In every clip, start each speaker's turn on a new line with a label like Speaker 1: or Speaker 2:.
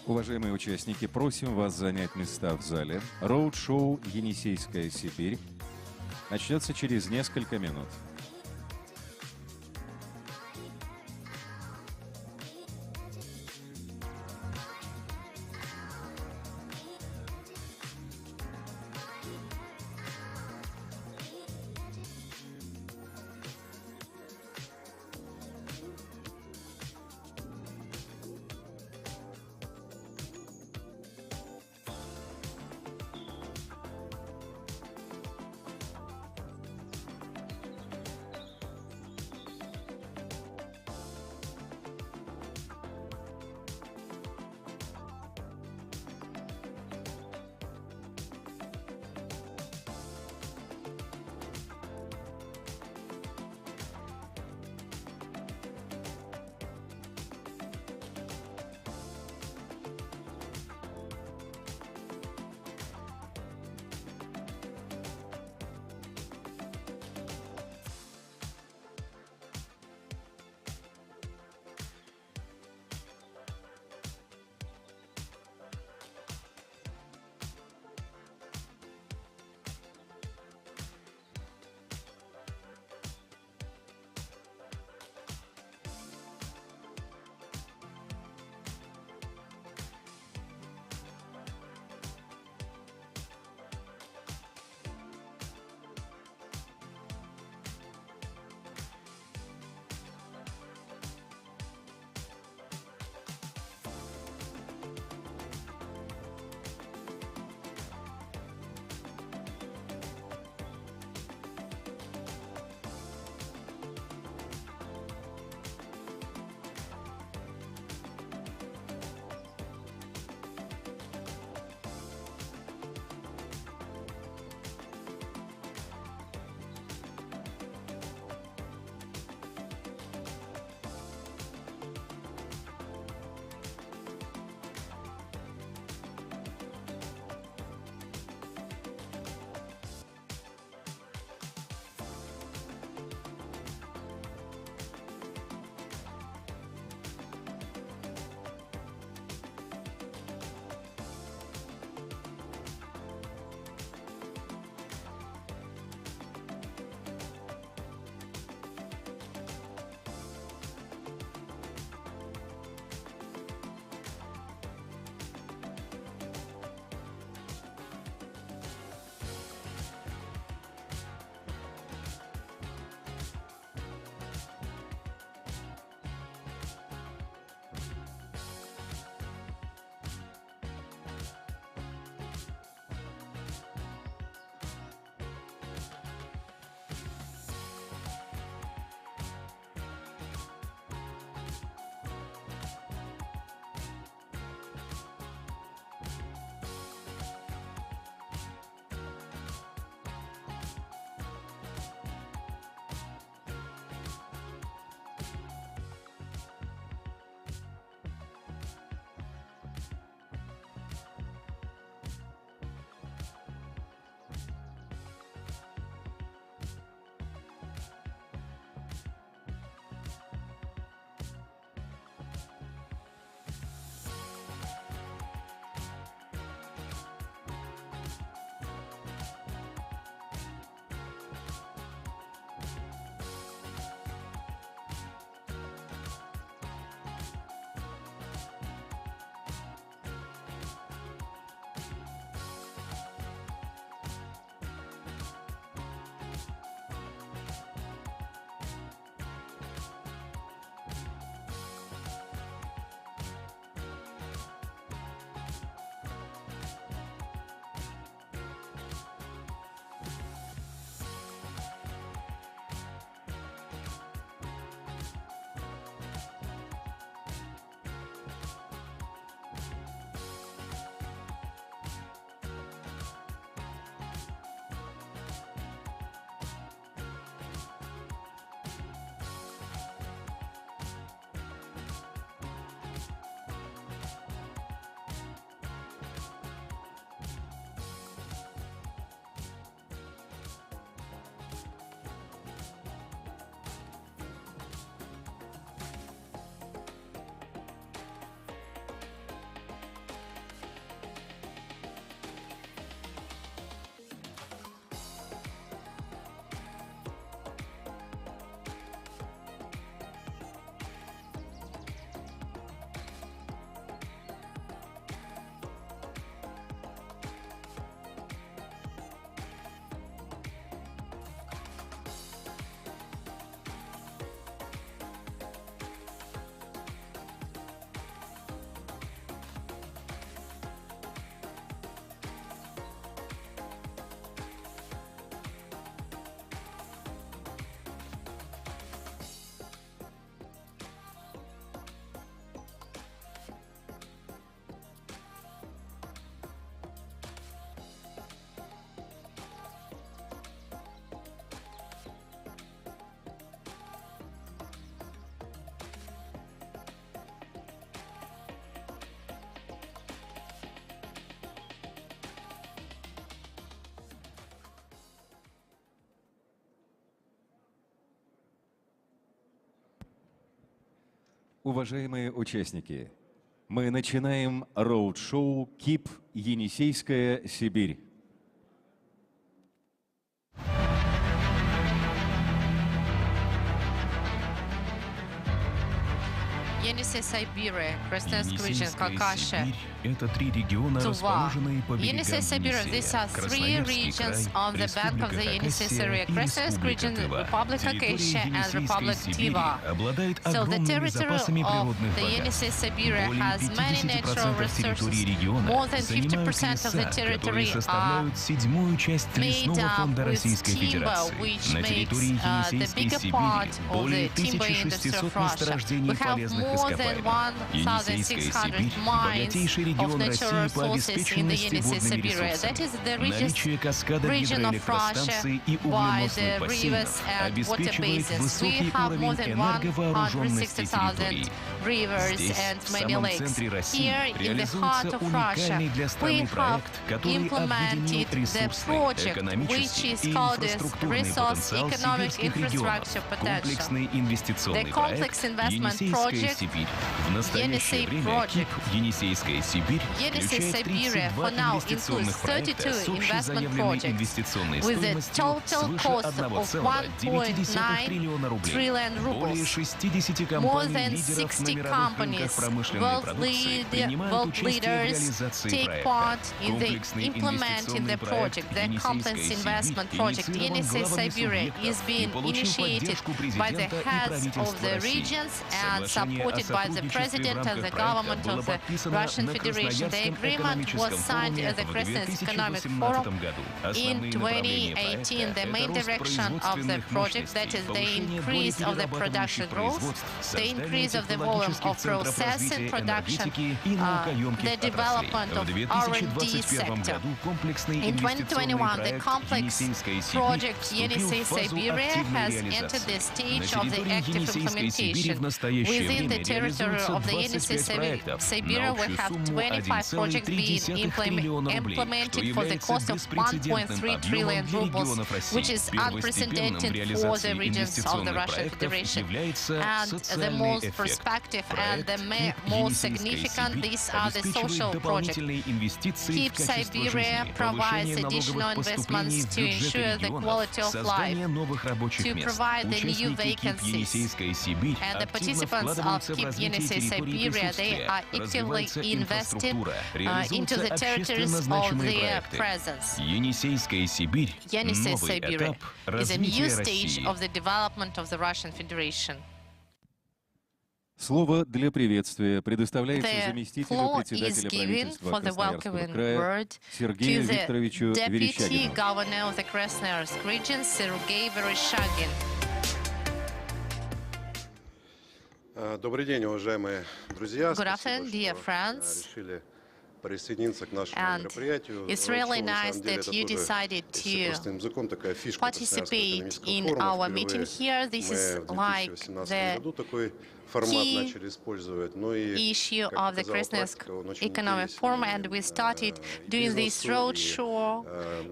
Speaker 1: Уважаемые участники, просим вас занять места в зале. Роуд-шоу «Енисейская Сибирь» начнется через несколько минут. Уважаемые участники, мы начинаем роуд-шоу «КИП. Енисейская Сибирь».
Speaker 2: Yenisey, Siberia, Krasnoyarsk region, Caucasia.
Speaker 3: Это три региона, расположенные по берегам
Speaker 2: Yenisey, Siberia, these are three regions on the bank of the Yenisey, Syria, Krasnoyarsk region, Republic Caucasia, and Republic Tiva. So the territory of the Yenisey, Siberia has many natural resources. More than 50% of the territory are made up with timber, which makes the bigger part of the timber industry of Russia. We have more than 1,600 mines of natural resources in the Yenisey, Siberia. That is the richest region of Russia by the rivers and water basins. We have more than 160,000 rivers and many lakes. Here, in the heart of Russia, we have implemented the project which is called as Resource Economic Infrastructure Potential. The complex investment project Yenisey project. Yenisey, Siberia for now includes 32 investment projects with a total cost of 1.9 trillion rubles. More than 60 companies, world leaders take part in implementing the project. The complex investment project Yenisey, Siberia is being initiated by the heads of the regions and supported by the President and the government of the Russian Federation. The agreement was signed at the Krasnoyarsk Economic Forum in 2018. The main direction of the project, that is the increase of the production growth, the increase of the volume of processing production, the development of R&D sector. In 2021, the complex project Yenisey, Siberia has entered the stage of the active implementation. Within the territory of the Yenisey, Siberia, we have 25 projects being implemented for the cost of 1.3 trillion rubles, which is unprecedented for the regions of the Russian Federation. And the most prospective and the most significant, these are the social projects. KIP Siberia provides additional investments to ensure the quality of life, to provide the new vacancies. And the participants of KIP Yenisey, Siberia, they are actively invested into the territories of their presence. Yenisey, Siberia is a new stage of the development of the Russian Federation.
Speaker 1: Слово для приветствия предоставляется
Speaker 2: The
Speaker 1: заместителю
Speaker 2: floor
Speaker 1: председателя
Speaker 2: is given
Speaker 1: правительства
Speaker 2: for the
Speaker 1: Красноярского
Speaker 2: welcoming
Speaker 1: края
Speaker 2: word
Speaker 1: Сергею
Speaker 2: to the
Speaker 1: Викторовичу
Speaker 2: Deputy
Speaker 1: Верещагину.
Speaker 2: Governor of the Krasnoyarsk region, Sergei Vereshchagin.
Speaker 4: Добрый день, уважаемые друзья.
Speaker 2: Good afternoon, dear friends.
Speaker 4: Решили присоединиться к нашему
Speaker 2: And
Speaker 4: мероприятию.
Speaker 2: it's really nice that you decided to participate in our meeting here. This is like the key issue of the Krasnoyarsk Economic Forum, and we started doing this roadshow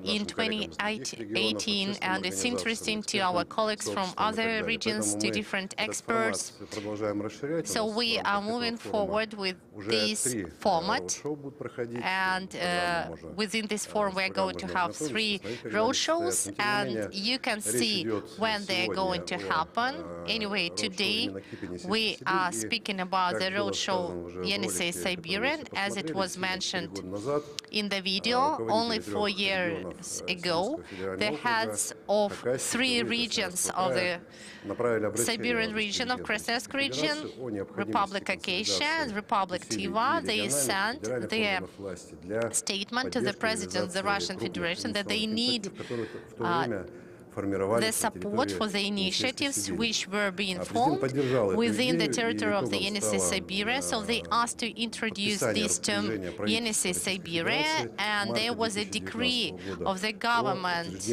Speaker 2: in 2018, and it's interesting to our colleagues from other regions, to different experts. So we are moving forward with this format, and within this forum we are going to have 3 roadshows, and you can see when they are going to happen. Anyway, today we are speaking about the roadshow Yenisey, Siberia, as it was mentioned in the video. Only 4 years ago, the heads of 3 regions of the Siberian region of Krasnoyarsk region, Republic Caucasia and Republic Tiva, they sent their statement to the President of the Russian Federation that they need the support for the initiatives which were being formed within the territory of the Yenisey, Siberia. So they asked to introduce this term Yenisey, Siberia, and there was a decree of the government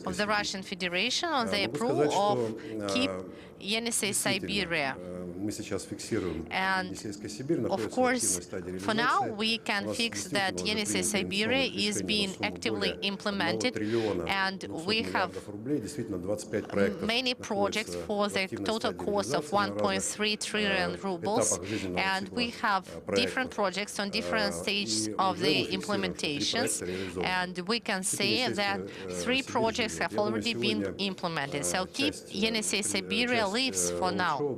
Speaker 2: of the Russian Federation on the approval of KIP Yenisey, Siberia. And of course, for now, we can fix that Yenisey Siberia is being actively implemented, and we have many projects for the total cost of 1.3 trillion rubles, and we have different projects on different stages of the implementations, and we can say that 3 projects have already been implemented. So keep Yenisey Siberia lives for now.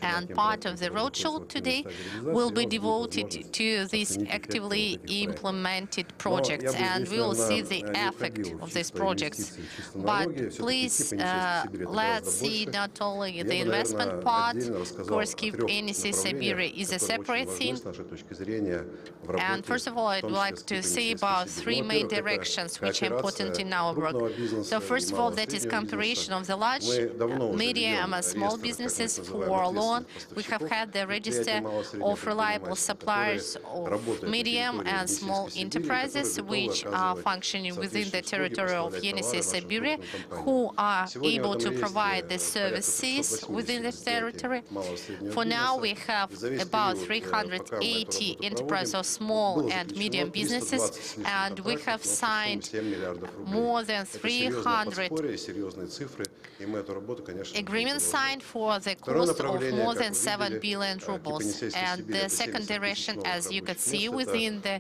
Speaker 2: And part of the roadshow today will be devoted to these actively implemented projects, and we will see the effect of these projects. But please, let's see not only the investment part. Of course, keep Yenisey Siberia is a separate thing. And first of all, I'd like to say about 3 main directions which are important in our work. So first of all, that is comparison of the large, medium and small businesses for loan. We have had the register of reliable suppliers of medium and small enterprises which are functioning within the territory of Yenisey Siberia, who are able to provide the services within the territory. For now, we have about 380 enterprises of small and medium businesses, and we have signed more than 300 agreements signed for the cost of more than 7 billion rubles. And the second direction, as you could see within the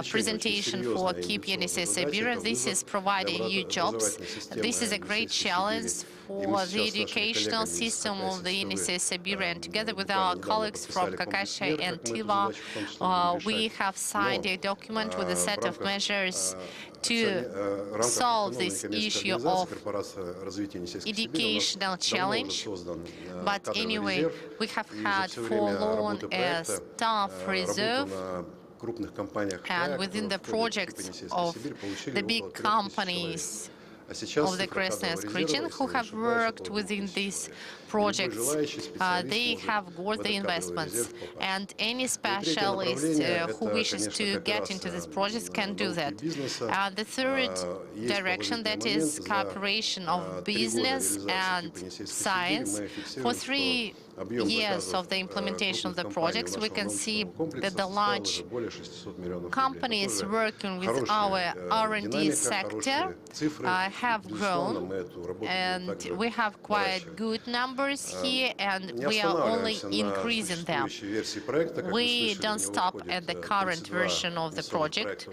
Speaker 2: presentation for Keep Yenisey Siberia, this is providing new jobs. This is a great challenge for the educational system of the Yenisey Siberia, and together with our colleagues from Kakasha and Tiva, we have signed a document with a set of measures to solve this issue of educational challenge. But anyway, we have had for long a staff reserve, and within the projects of the big companies of the Krasnoyarsk region who have worked within these projects, they have got the investments, and any specialist who wishes to get into these projects can do that. The third direction, that is cooperation of business and science. For 3 years of the implementation of the projects, we can see that the large companies working with our R&D sector have grown, and we have quite good numbers here, and we are only increasing them. We don't stop at the current version of the project.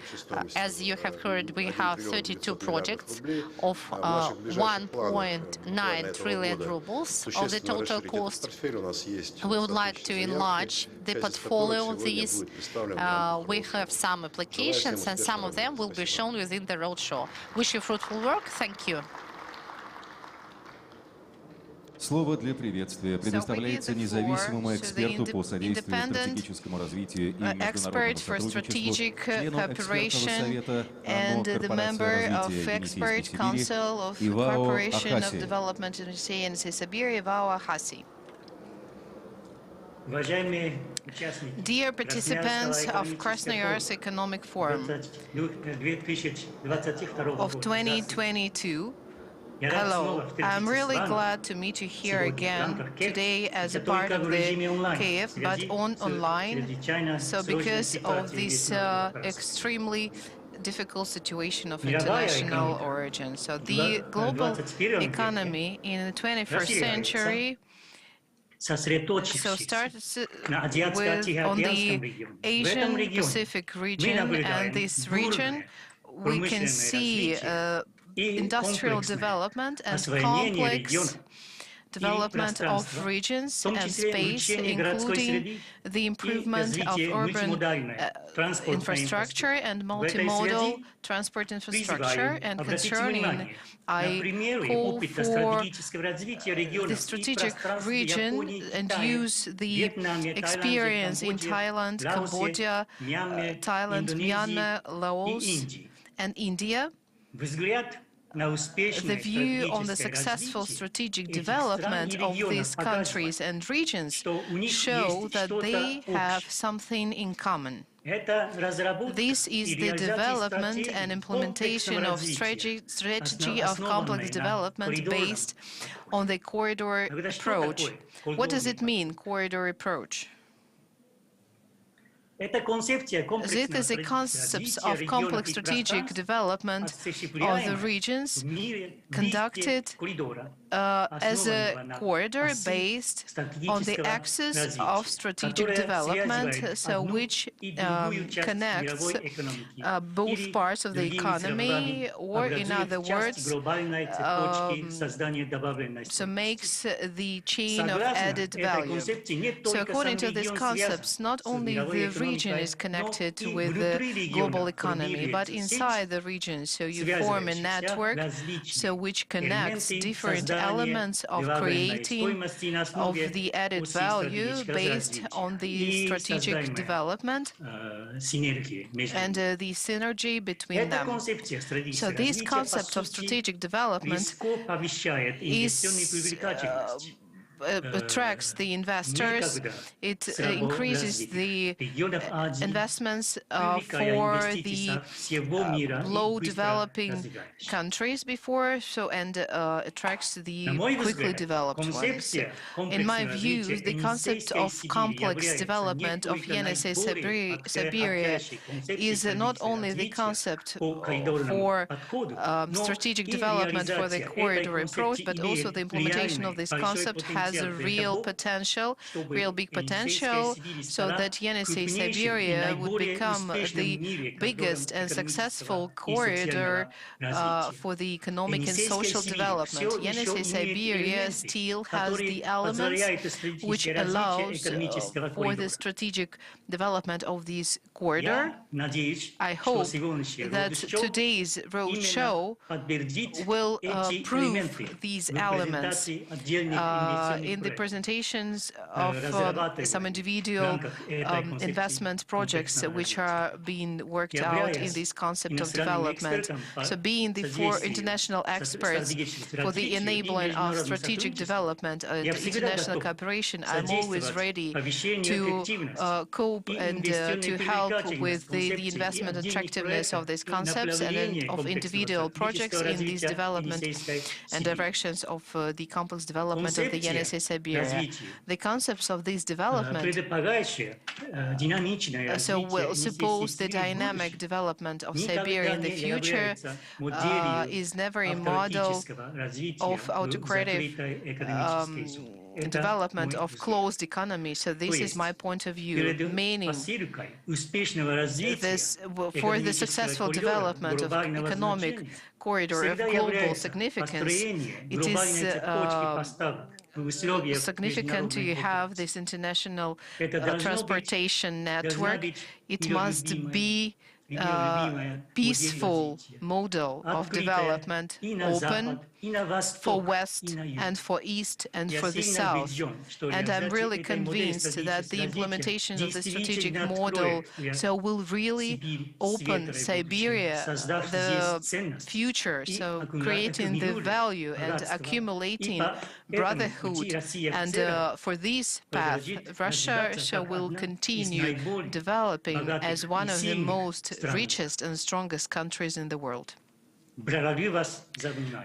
Speaker 2: As you have heard, we have 32 projects of 1.9 trillion rubles of the total cost. We would like to enlarge the portfolio of these. We have some applications, and some of them will be shown within the roadshow. Wish you fruitful work. Thank you.
Speaker 1: Слово для приветствия предоставляется независимому эксперту по содействию стратегическому развитию и международному сотрудничеству, члену экспертного совета ООН Корпорации развития Yenisey Сибири Ивао Ахаси.
Speaker 5: Dear participants of Krasnoyarsk Economic Forum of 2022, hello. I'm really glad to meet you here again today as a part of the Kiev, but online. So because of this extremely difficult situation of international origin. So the global economy in the 21st century started on the Asian Pacific region, and this region we can see industrial development and complex development of regions and space, including the improvement of urban infrastructure and multimodal transport infrastructure. And concerning, I call for the strategic region and use the experience in Thailand, Cambodia, Thailand, Myanmar, Laos, and India. the view on the successful strategic development of these countries and regions show that they have something in common. This is the development and implementation of strategy of complex development based on the corridor approach. What does it mean, corridor approach? This is a concept of complex strategic development of the regions conducted as a corridor based on the axis of strategic development, so which connects both parts of the economy, or in other words, so makes the chain of added value. So according to these concepts, not only the region is connected with the global economy, but inside the region, so you form a network so which connects different elements of creating of the added value based on the strategic development and the synergy between them. So this concept of strategic development is attracts the investors, it increases the investments for the low developing countries before, so and attracts the quickly developed ones. In my view, the concept of complex development of Yenisey Siberia is not only the concept for strategic development for the corridor approach, but also the implementation of this concept has a real potential, real big potential, so that Yenisey Siberia would become the biggest and successful corridor for the economic and social development. Yenisey Siberia still has the elements which allows for the strategic development of this corridor. I hope that today's roadshow will prove these elements in the presentations of some individual investment projects which are being worked out in this concept of development. So being the four international experts for the enabling of strategic development and international cooperation, I'm always ready to cope and to help with the investment attractiveness of these concepts and of individual projects in these development and directions of the complex development of the Yenisey Siberia. The concepts of this development so will suppose the dynamic development of Siberia in the future is never a model of autocratic development of closed economy. So this is my point of view, meaning this, for the successful development of economic corridor of global significance, it is significant to have this international transportation network. It must be peaceful model of development, open for West and for East and for the South. And I'm really convinced that the implementation of the strategic model so will really open Siberia the future, so creating the value and accumulating brotherhood. And for this path, Russia will continue developing as one of the most richest and strongest countries in the world.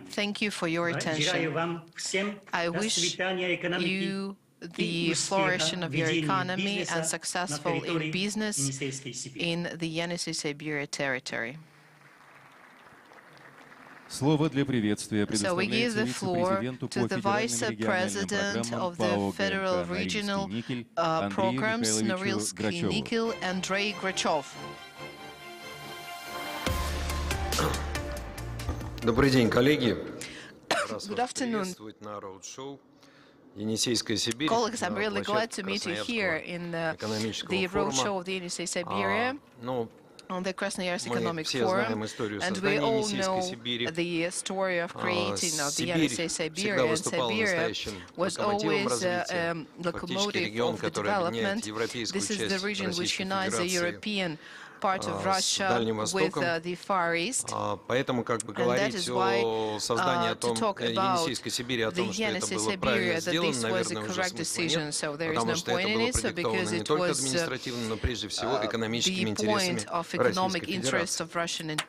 Speaker 5: Thank you for your attention. I wish you the flourishing of your economy and successful in business in the Yenisey Siberia territory. So we give the floor to the Vice President of the Federal Regional Programs, Norilsk Nickel, Andrei Grachov.
Speaker 6: Добрый день, коллеги.
Speaker 5: Good afternoon. Colleagues, I'm really glad to meet you here in the roadshow of the Yenisey Siberia on the Krasnoyarsk Economic Forum, and we all know the story of creating of the Yenisey Siberia, and Siberia was always a locomotive of the development. This is the region which unites the European part of
Speaker 6: с
Speaker 5: Russia
Speaker 6: Дальним
Speaker 5: with
Speaker 6: Востоком.
Speaker 5: the Far East.
Speaker 6: Поэтому как бы
Speaker 5: And that
Speaker 6: говорить
Speaker 5: is
Speaker 6: о
Speaker 5: why
Speaker 6: создании
Speaker 5: to talk about
Speaker 6: Енисейской Сибири, о
Speaker 5: the
Speaker 6: том, что это
Speaker 5: Yenisey
Speaker 6: было правильно
Speaker 5: Siberia, that
Speaker 6: сделано,
Speaker 5: this was a
Speaker 6: наверное, уже
Speaker 5: correct
Speaker 6: смысла
Speaker 5: decision.
Speaker 6: нет,
Speaker 5: So there is
Speaker 6: потому
Speaker 5: no
Speaker 6: что
Speaker 5: point
Speaker 6: это
Speaker 5: in
Speaker 6: было
Speaker 5: it. So
Speaker 6: продиктовано
Speaker 5: because
Speaker 6: не
Speaker 5: it
Speaker 6: только
Speaker 5: was
Speaker 6: административными, но прежде всего экономическими
Speaker 5: the
Speaker 6: интересами
Speaker 5: point of
Speaker 6: Российской
Speaker 5: economic interest
Speaker 6: Федерации.
Speaker 5: of Russian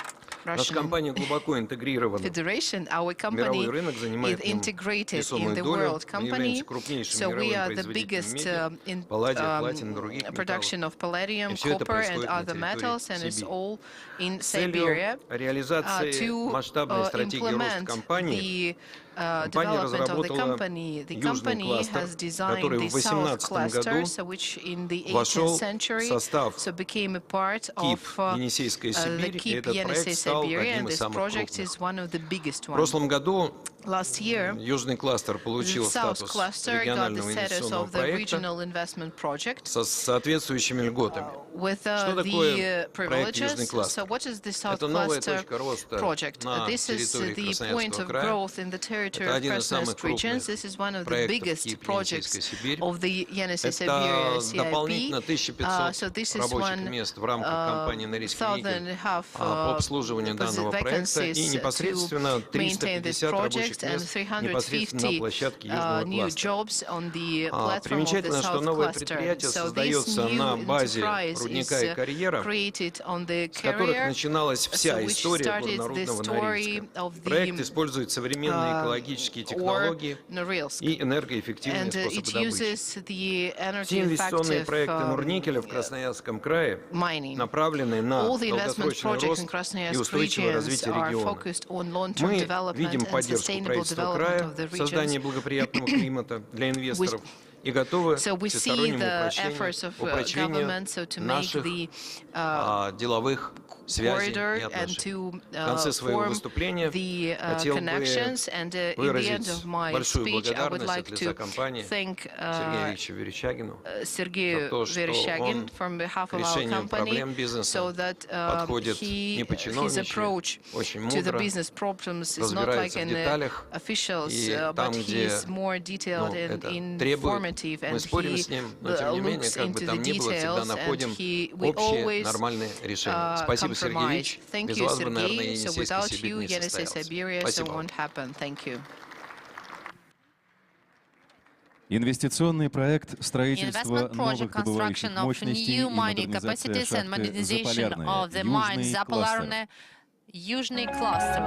Speaker 6: Наша компания глубоко интегрирована
Speaker 5: Federation. Our
Speaker 6: в
Speaker 5: company
Speaker 6: мировой рынок,
Speaker 5: is
Speaker 6: занимает в нем
Speaker 5: integrated in
Speaker 6: весомую
Speaker 5: the
Speaker 6: долю.
Speaker 5: world
Speaker 6: Мы являемся
Speaker 5: company.
Speaker 6: крупнейшим
Speaker 5: So we
Speaker 6: мировым
Speaker 5: are the
Speaker 6: производителем
Speaker 5: biggest
Speaker 6: меди,
Speaker 5: in
Speaker 6: палладия, платины, других
Speaker 5: production
Speaker 6: металлов.
Speaker 5: of palladium,
Speaker 6: И все это
Speaker 5: copper, and
Speaker 6: происходит на
Speaker 5: other
Speaker 6: территории
Speaker 5: metals, and it's
Speaker 6: Сибири.
Speaker 5: all in
Speaker 6: С целью
Speaker 5: Siberia.
Speaker 6: реализации
Speaker 5: To
Speaker 6: масштабной стратегии роста
Speaker 5: implement
Speaker 6: компании,
Speaker 5: the
Speaker 6: компания
Speaker 5: development of the
Speaker 6: разработала
Speaker 5: company
Speaker 6: южный кластер,
Speaker 5: has designed
Speaker 6: который
Speaker 5: the
Speaker 6: в
Speaker 5: south
Speaker 6: 18
Speaker 5: cluster,
Speaker 6: году
Speaker 5: so which in the 18th
Speaker 6: вошел в
Speaker 5: century
Speaker 6: состав
Speaker 5: became a part
Speaker 6: КИП
Speaker 5: of
Speaker 6: Енисейская
Speaker 5: the
Speaker 6: Сибирь, и
Speaker 5: KIP
Speaker 6: этот проект
Speaker 5: Yenisey
Speaker 6: стал
Speaker 5: Siberia,
Speaker 6: одним
Speaker 5: and
Speaker 6: из
Speaker 5: this
Speaker 6: самых
Speaker 5: project
Speaker 6: крупных.
Speaker 5: is one of the biggest
Speaker 6: В
Speaker 5: ones.
Speaker 6: прошлом году
Speaker 5: Last year,
Speaker 6: южный кластер
Speaker 5: the
Speaker 6: получил
Speaker 5: south
Speaker 6: статус
Speaker 5: cluster got the
Speaker 6: регионального
Speaker 5: status
Speaker 6: инвестиционного
Speaker 5: of the
Speaker 6: проекта
Speaker 5: regional investment project
Speaker 6: со соответствующими льготами.
Speaker 5: with
Speaker 6: Что
Speaker 5: the
Speaker 6: такое проект
Speaker 5: privileges.
Speaker 6: Южный
Speaker 5: So
Speaker 6: кластер?
Speaker 5: what is the south
Speaker 6: Это новая
Speaker 5: cluster
Speaker 6: точка роста
Speaker 5: project?
Speaker 6: на
Speaker 5: This is
Speaker 6: территории
Speaker 5: the point
Speaker 6: Красноярского
Speaker 5: of
Speaker 6: края.
Speaker 5: growth in the territory
Speaker 6: Это
Speaker 5: of
Speaker 6: один из самых
Speaker 5: Krasnoyarsk regions.
Speaker 6: крупных
Speaker 5: This is one of the
Speaker 6: проектов
Speaker 5: biggest
Speaker 6: КИП
Speaker 5: projects
Speaker 6: Енисейская Сибирь.
Speaker 5: of the Yenisey
Speaker 6: Это
Speaker 5: Siberia CIP.
Speaker 6: дополнительно 1500
Speaker 5: So this is
Speaker 6: рабочих мест в рамках компании «Норильский никель» по обслуживанию данного проекта и непосредственно
Speaker 5: to maintain this
Speaker 6: 350 рабочих
Speaker 5: project and
Speaker 6: мест непосредственно на
Speaker 5: 350
Speaker 6: площадке Южного
Speaker 5: new
Speaker 6: кластера.
Speaker 5: jobs on the platform of the
Speaker 6: Примечательно, что
Speaker 5: south
Speaker 6: новое
Speaker 5: cluster.
Speaker 6: предприятие
Speaker 5: So this
Speaker 6: создается
Speaker 5: new
Speaker 6: на базе
Speaker 5: enterprise
Speaker 6: рудника и
Speaker 5: is
Speaker 6: карьера,
Speaker 5: created on the
Speaker 6: с которых
Speaker 5: carrier.
Speaker 6: начиналась вся
Speaker 5: So which
Speaker 6: история
Speaker 5: started the
Speaker 6: горнорудного
Speaker 5: story
Speaker 6: Норильска.
Speaker 5: of
Speaker 6: Проект
Speaker 5: the
Speaker 6: использует современные экологические
Speaker 5: or
Speaker 6: технологии
Speaker 5: Norilsk.
Speaker 6: и энергоэффективные
Speaker 5: And
Speaker 6: способы
Speaker 5: it
Speaker 6: добычи.
Speaker 5: uses the
Speaker 6: Все инвестиционные
Speaker 5: energy-effective
Speaker 6: проекты Норникеля в Красноярском крае
Speaker 5: mining.
Speaker 6: направлены на
Speaker 5: All the investment
Speaker 6: долгосрочный
Speaker 5: projects in
Speaker 6: рост и
Speaker 5: Krasnoyarsk
Speaker 6: устойчивое
Speaker 5: regions
Speaker 6: развитие
Speaker 5: are
Speaker 6: региона.
Speaker 5: focused on long-term
Speaker 6: Мы
Speaker 5: development
Speaker 6: видим
Speaker 5: and
Speaker 6: поддержку
Speaker 5: sustainable
Speaker 6: правительства
Speaker 5: development
Speaker 6: края
Speaker 5: of the
Speaker 6: в создании
Speaker 5: regions.
Speaker 6: благоприятного климата для инвесторов и готовы к
Speaker 5: So we see
Speaker 6: всестороннему
Speaker 5: the efforts of
Speaker 6: упрочению
Speaker 5: government so to make
Speaker 6: наших
Speaker 5: the
Speaker 6: деловых связей
Speaker 5: corridor
Speaker 6: и
Speaker 5: and
Speaker 6: отношений.
Speaker 5: to
Speaker 6: В конце своего
Speaker 5: form
Speaker 6: выступления
Speaker 5: the
Speaker 6: хотел бы
Speaker 5: connections. And in the end
Speaker 6: выразить
Speaker 5: of my
Speaker 6: большую
Speaker 5: speech, I would
Speaker 6: благодарность
Speaker 5: like
Speaker 6: от лица
Speaker 5: to
Speaker 6: компании
Speaker 5: thank
Speaker 6: Сергею Ильичу Верещагину за
Speaker 5: Sergey
Speaker 6: то, что
Speaker 5: Vereshchagin
Speaker 6: он
Speaker 5: from behalf
Speaker 6: к
Speaker 5: of our
Speaker 6: решению
Speaker 5: company,
Speaker 6: проблем бизнеса
Speaker 5: so that
Speaker 6: подходит не
Speaker 5: his
Speaker 6: по-чиновничьи,
Speaker 5: approach
Speaker 6: очень
Speaker 5: to the
Speaker 6: мудро,
Speaker 5: business problems is not like
Speaker 6: разбирается в
Speaker 5: an
Speaker 6: деталях,
Speaker 5: officials,
Speaker 6: и
Speaker 5: but
Speaker 6: там,
Speaker 5: he
Speaker 6: где
Speaker 5: is more detailed and
Speaker 6: это требует,
Speaker 5: informative,
Speaker 6: мы
Speaker 5: and
Speaker 6: спорим
Speaker 5: he
Speaker 6: с ним, но тем не менее,
Speaker 5: looks
Speaker 6: как бы
Speaker 5: into the
Speaker 6: там ни было, всегда
Speaker 5: details, and
Speaker 6: находим
Speaker 5: we
Speaker 6: общие
Speaker 5: always
Speaker 6: нормальные решения. Спасибо, Сергей
Speaker 5: compromise.
Speaker 6: Ильич.
Speaker 5: Thank
Speaker 6: Без
Speaker 5: you,
Speaker 6: вас бы, наверное,
Speaker 5: Sergey. So
Speaker 6: Енисейская
Speaker 5: without
Speaker 6: Сибирь
Speaker 5: you,
Speaker 6: не
Speaker 5: Yenisey
Speaker 6: состоялась.
Speaker 5: Siberia so
Speaker 6: Спасибо вам.
Speaker 5: won't happen. Thank you.
Speaker 1: Инвестиционный проект строительства
Speaker 2: Investment
Speaker 1: новых
Speaker 2: project
Speaker 1: добывающих
Speaker 2: construction of
Speaker 1: мощностей и
Speaker 2: new mining
Speaker 1: модернизация
Speaker 2: capacities and
Speaker 1: шахты
Speaker 2: modernization of the mine
Speaker 1: Заполярная,
Speaker 2: Zapolarne Южный cluster.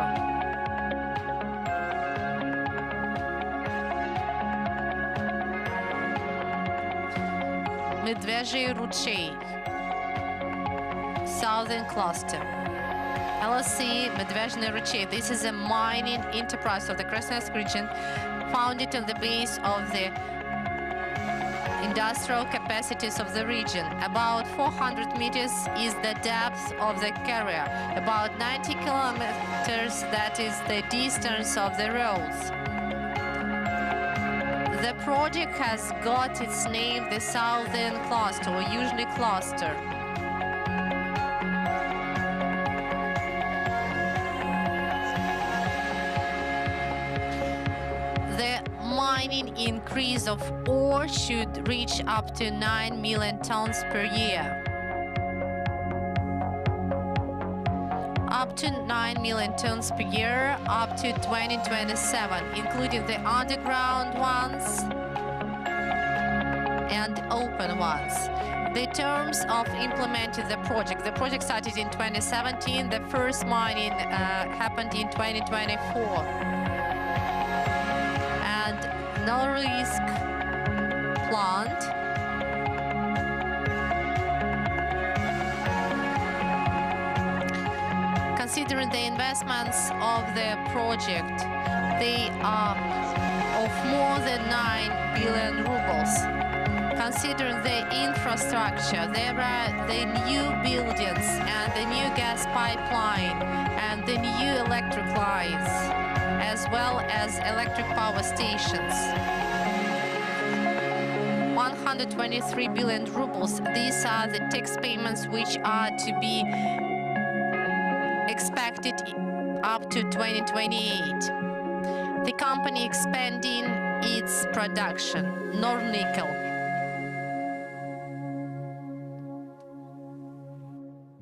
Speaker 2: Медвежий ручей Southern cluster. LSC Medvezhny Ruchay. This is a mining enterprise of the Krasnoyarsk region, founded on the base of the industrial capacities of the region. About 400 meters is the depth of the carrier. About 90 kilometers, that is the distance of the roads. The project has got its name, the Southern Cluster, or Южный Cluster. The mining increase of ore should reach up to 9 million tons per year. Up to 9 million tons per year, up to 2027, including the underground ones and open ones. The terms of implementing the project started in 2017, the first mining happened in 2024. And Norilsk plant considering the investments of the project, they are of more than 9 billion rubles. Considering the infrastructure, there are the new buildings and the new gas pipeline and the new electric lines, as well as electric power stations. 123 billion rubles, these are the tax payments which are to be expected up to 2028. The company expanding its production, Nornickel.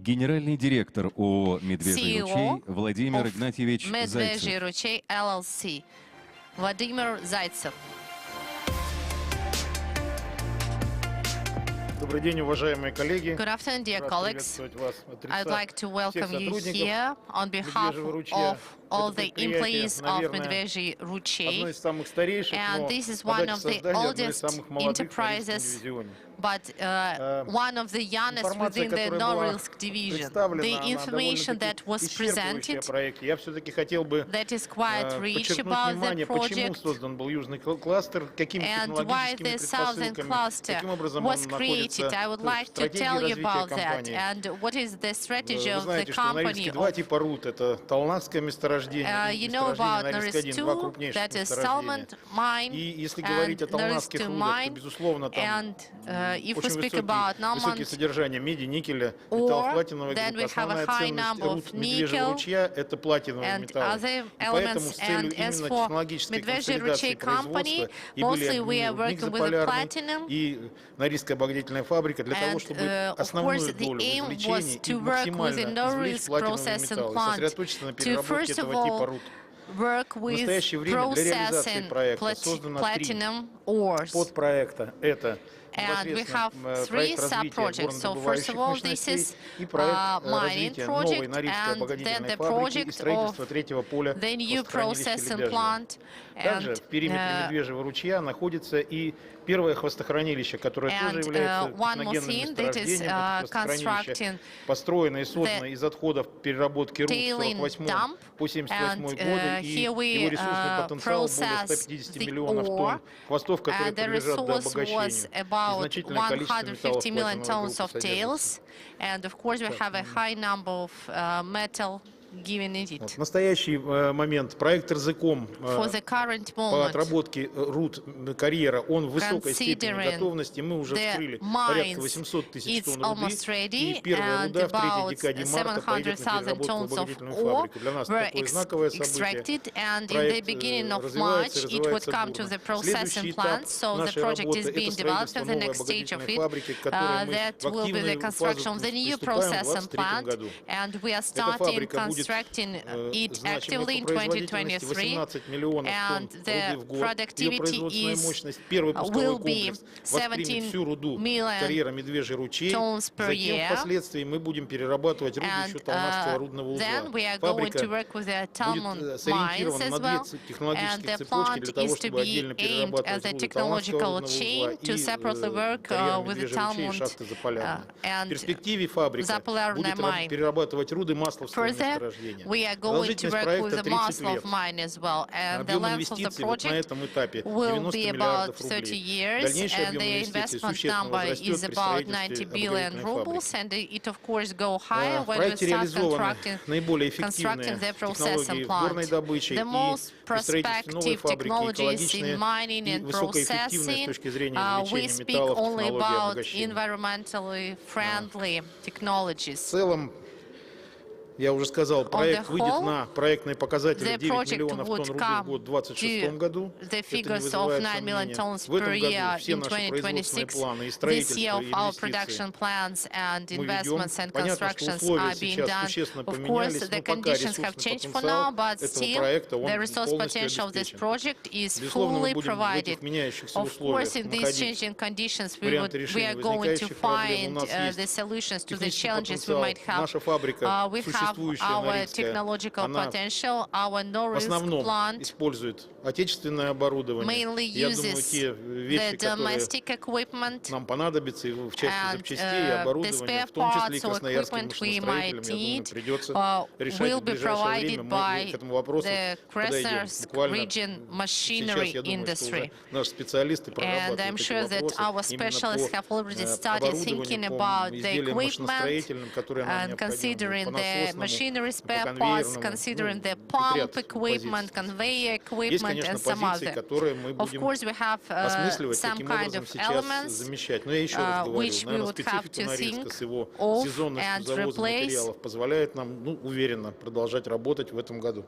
Speaker 1: Генеральный директор ООО «Медвежий ручей» Владимир Игнатьевич
Speaker 2: Медвежий
Speaker 1: Зайцев.
Speaker 2: ручей LLC. Vladimir Zaitsev.
Speaker 7: Добрый день, уважаемые коллеги.
Speaker 2: Good afternoon, dear colleagues. I'd like to welcome you here on behalf of all the employees of Medvezhyi Ruchey. And this is one of the oldest enterprises, but one of the youngest within the Norilsk division. The information that was presented, that is quite rich about the project, and why the Southern Cluster was created. I would like to tell you about that, and what is the strategy of the company. You know about Norilsk 2, that is Salmon mine, and Norilsk 2 mine, and if we speak about Nalmand ore, then we have a high number of nickel and other elements. And as for Medvezhyi Ruchey company, mostly we are working with the platinum. And of course, the aim was to work with the Norilsk processing plant to first of all work with processing platinum ores. And we have three sub-projects. So first of all, this is mining project, and then the project of the new processing plant. And one more thing, that is constructing the tailing dump. And here we process the ore. The resource was about 150 million tons of tails. And of course, we have a high number of metal given in it.
Speaker 7: Настоящий момент проект РЗКом по отработке руд карьера, он в высокой степени готовности. Мы уже вскрыли порядка 800 тысяч тонн руды, и первая руда в третьей декаде марта пойдет на переработку в обогатительную фабрику. Для нас такое знаковое событие. Проект развивается, Следующий этап нашей работы — это строительство новой обогатительной фабрики, к которой мы в активную фазу приступаем в 2023 году. Эта фабрика будет
Speaker 2: constructing it actively in 2023, and the productivity will be 17 million tons per year. And then we are going to work with the Talmud mines as well, and the plant is to be aimed as a technological chain to separately work with the Talmud and Zapolarna mine. Further, we are going to work with the Maslov mine as well, and the length of the project will be about 30 years, and the investment number is about 90 billion rubles, and it of course go higher when we start constructing the processing plant. The most prospective technologies in mining and processing, we speak only about environmentally friendly technologies.
Speaker 7: Я уже сказал, проект выйдет на проектные показатели 9 миллионов тонн руды в год в 2026 году. Это не вызывает сомнения. В этом году все наши производственные планы и строительство, и инвестиции мы ведем. Понятно, что условия сейчас существенно поменялись, но пока ресурсный потенциал этого проекта, он полностью обеспечен. Безусловно, мы будем в этих меняющихся условиях находить варианты решения возникающих проблем. У нас есть технический потенциал. Наша фабрика
Speaker 2: our technological potential. Our Norilsk plant mainly uses the domestic equipment,
Speaker 7: нам понадобится и в части запчастей и оборудования, в том числе и Красноярское машиностроительное. Я думаю, придется решать в ближайшее время. Мы к этому вопросу подойдем. Буквально сейчас, я думаю, что уже наши специалисты прорабатывают эти вопросы именно по оборудованию, по изделиям машиностроительным, которые нам необходимы, по
Speaker 2: machinery spare parts, considering the pump equipment, conveyor equipment, and some other. Of course, we have some kind of elements which we would have to think of and replace.
Speaker 7: Позволяет нам, уверенно продолжать работать в этом году.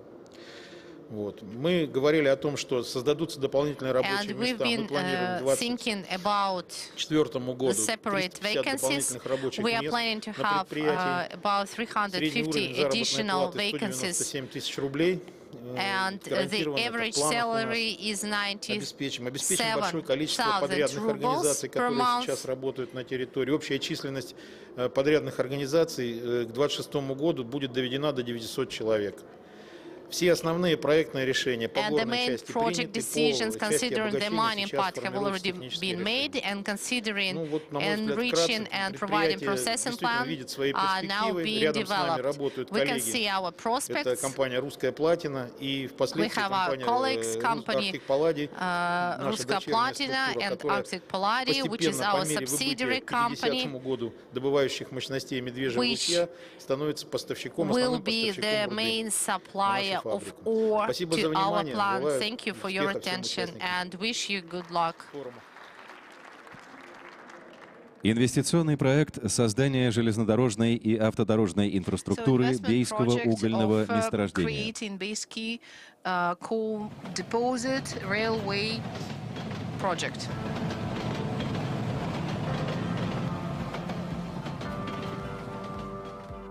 Speaker 7: Вот. Мы говорили о том, что создадутся дополнительные рабочие
Speaker 2: And we've
Speaker 7: места. Мы
Speaker 2: been
Speaker 7: планируем к
Speaker 2: thinking about
Speaker 7: 2024 году
Speaker 2: separate
Speaker 7: 350
Speaker 2: vacancies.
Speaker 7: дополнительных рабочих
Speaker 2: We are
Speaker 7: мест
Speaker 2: planning to
Speaker 7: на
Speaker 2: have
Speaker 7: предприятии.
Speaker 2: about
Speaker 7: Средний
Speaker 2: 350
Speaker 7: уровень заработной
Speaker 2: additional
Speaker 7: платы
Speaker 2: vacancies.
Speaker 7: 197 тысяч рублей.
Speaker 2: And the average salary is
Speaker 7: Обеспечим большое количество
Speaker 2: 97,000
Speaker 7: подрядных организаций,
Speaker 2: per
Speaker 7: которые
Speaker 2: month.
Speaker 7: сейчас работают на территории. Общая численность подрядных организаций к 2026 году будет доведена до 900 человек. Все основные проектные решения по горной части приняты, по части обогащения сейчас формируются технические решения. Ну вот, на мой взгляд, вкратце, предприятие действительно видит свои перспективы. Рядом с нами работают коллеги. Это компания «Русская Платина» и впоследствии компания «Арктик Палладий», наша дочерняя структура, которая постепенно, по мере выбытия к 50 году добывающих мощностей медвежьего лучья, становится поставщиком, основным поставщиком руды.
Speaker 2: Of ore to our plant. Thank you for your attention and wish you good luck.
Speaker 1: Инвестиционный проект создания железнодорожной и автодорожной инфраструктуры Бейского угольного месторождения.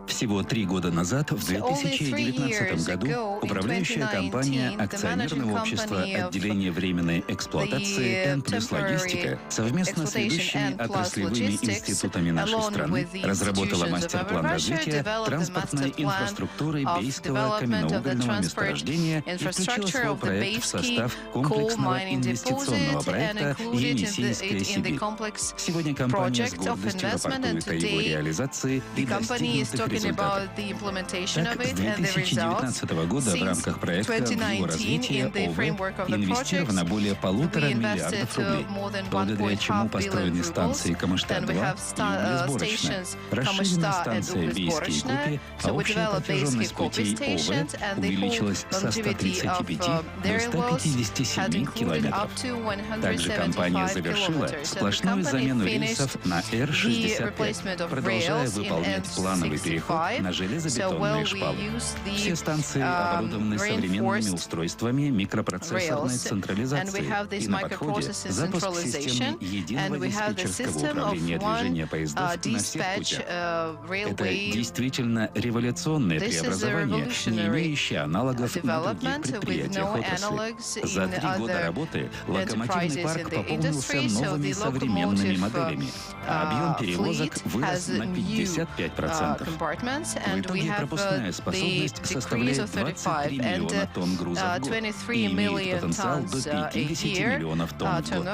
Speaker 3: Всего 3 года назад, в 2019 году, управляющая компания акционерного общества отделения временной эксплуатации «Н плюс Логистика» совместно с ведущими отраслевыми институтами нашей страны разработала мастер-план развития транспортной инфраструктуры Бейского каменноугольного месторождения и включила свой проект в состав комплексного инвестиционного проекта «Енисейская Сибирь». Сегодня компания с гордостью рапортует о его реализации и достигнутых результатах. Так, с 2019 года в рамках проекта в его развитие ОВ инвестировано более 1,5 миллиарда рублей, благодаря чему построены станции Камышта-2 и Углесборочная, расширена станция Бейские Купи, а общая протяженность путей ОВ увеличилась со 135 до 157 километров. Также компания завершила сплошную замену рельсов на Р-65, продолжая выполнять плановый переход на железобетонные шпалы. Все станции оборудованы современными устройствами микропроцессорной централизации и на подходе запуск системы единого диспетчерского управления движения поездов на всех путях. Это действительно революционное преобразование, не имеющее аналогов на других предприятиях отрасли. За 3 года работы локомотивный парк пополнился новыми современными моделями, а объем перевозок вырос на 55%. В итоге пропускная способность составляет 23 миллиона тонн груза в год и имеет потенциал до 50 миллионов тонн в год.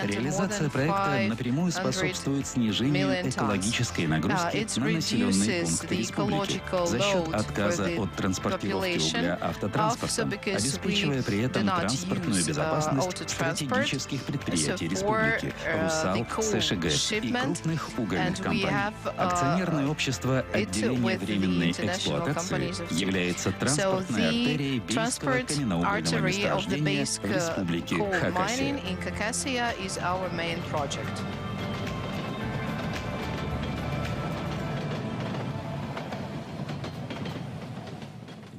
Speaker 3: Реализация проекта напрямую способствует снижению экологической нагрузки на населенные пункты республики за счет отказа от транспортировки угля автотранспортом, обеспечивая при этом транспортную безопасность стратегических предприятий республики, РУСАЛ, СШГ и крупных угольных компаний. Акционерное общество отделения временной эксплуатации является транспортной артерией Бейского каменноугольного месторождения в республике Хакасия.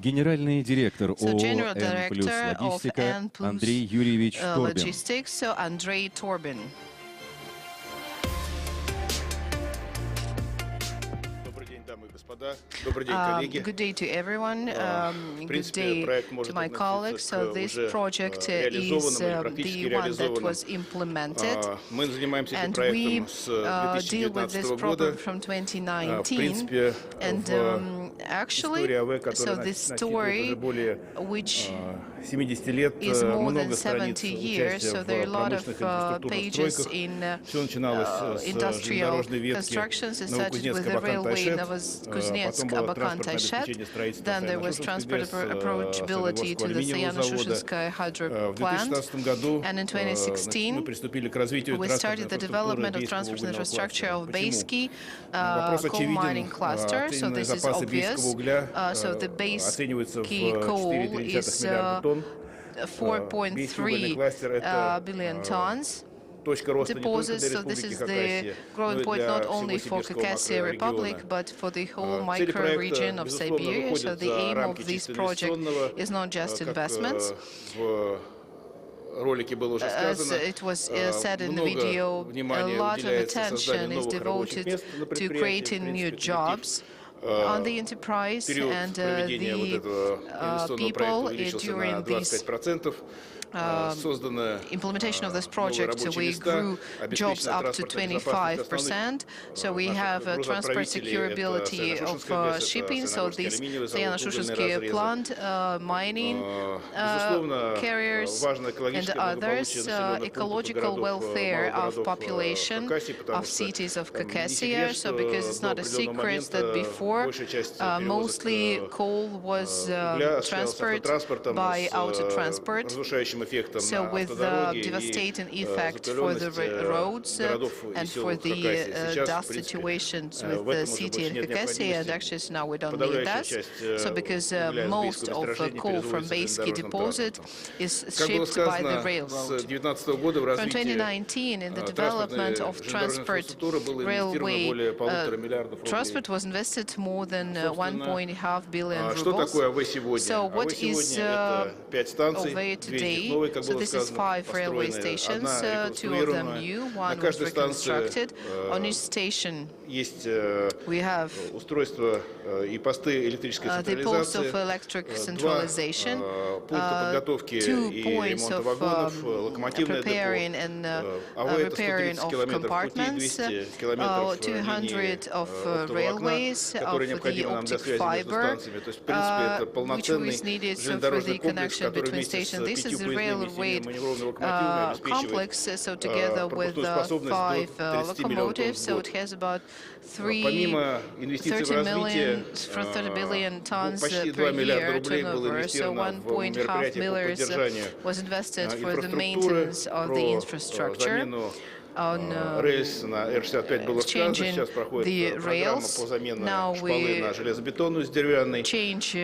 Speaker 1: Генеральный директор ООО «Н плюс Логистика» Андрей Юрьевич Торбин.
Speaker 7: Добрый день, коллеги.
Speaker 5: Good day to everyone. Good day to my colleagues. So this project is the one that was implemented, and we deal with this problem from 2019. And actually, so this story, which is more than 70 years, so there are a lot of pages in industrial constructions. It started with the railway in Kuznetsk-Abakanta-Shet. Then there was transport approachability to the Sayano-Shushenskaya hydro plant. And in 2016, we started the development of transport infrastructure of Beiski coal mining cluster. So this is obvious. So the Beiski coal is 4.3 billion tons. deposits. So this is the growing point not only for Caucasia Republic, but for the whole micro-region of Siberia. So the aim of this project is not just investments. As it was said in the video, a lot of attention is devoted to creating new jobs on the enterprise, and the people during this implementation of this project, we grew jobs up to 25%. So we have transport securability of shipping. So this Yenisey plant, mining carriers and others, ecological welfare of population of cities of Caucasia. So because it's not a secret that before mostly coal was transported by auto transport. So with devastating effect for the roads and for the dust situations with the city in Caucasia, and actually now we don't need that. So because most of the coal from Yenisey deposit is shipped by the railroad. From 2019, in the development of transport railway transport was invested more than 1.5 billion rubles. So what is over today? So this is 5 railway stations, 2 of them new, 1 was reconstructed. On each station we have the posts of electric centralization, 2 points of preparing and repairing of compartments, 200 of railways of the optic fiber, which is needed for the connection between stations. This is the railway complex, so together with 5 locomotives, so it has about 30 billion tons per year turnover. So 1.5 million was invested for the maintenance of the infrastructure, on changing the rails. Now we change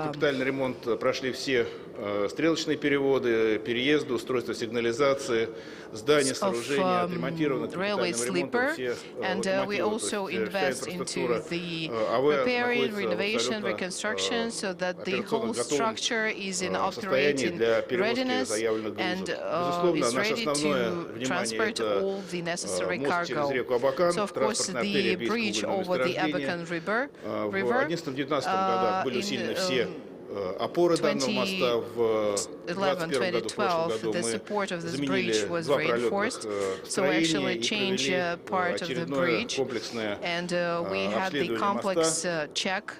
Speaker 7: капитальный ремонт прошли все стрелочные переводы, переезды, устройство сигнализации, здания, сооружения отремонтированы капитальным ремонтом, все
Speaker 5: and we also invest into the repairing, renovation, reconstruction, so that the whole structure is in operating readiness and is ready to transport all the necessary cargo. So of course the bridge over the Abakan River
Speaker 7: опоры данного моста в
Speaker 5: 2011-2012, the support of this bridge was reinforced, so we actually changed part of the bridge, and we had the complex check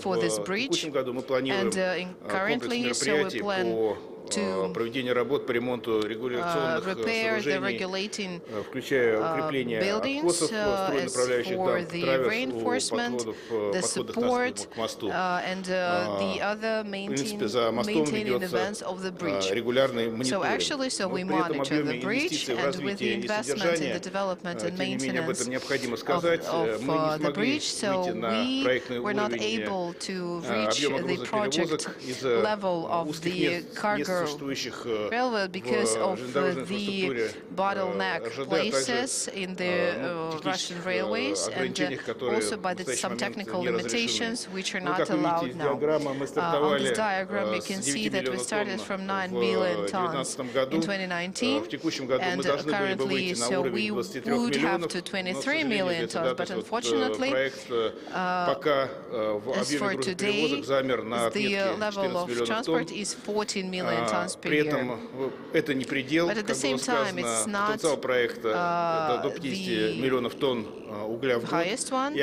Speaker 5: for this bridge, and currently so we plan to repair the regulating buildings as for the reinforcement, the support, and the other maintaining events of the bridge. So actually, so we monitor the bridge, and with the investment in the development and maintenance of the bridge, so we were not able to reach the project level of the cargo railway because of the bottleneck places in the Russian railways, and also by some technical limitations which are not allowed now. On this diagram you can see that we started from 9 million tons in 2019, and currently so we would have to 23 million tons, but unfortunately as for today the level of transport is 14 million tons per year. But at the same time, it's not the highest one.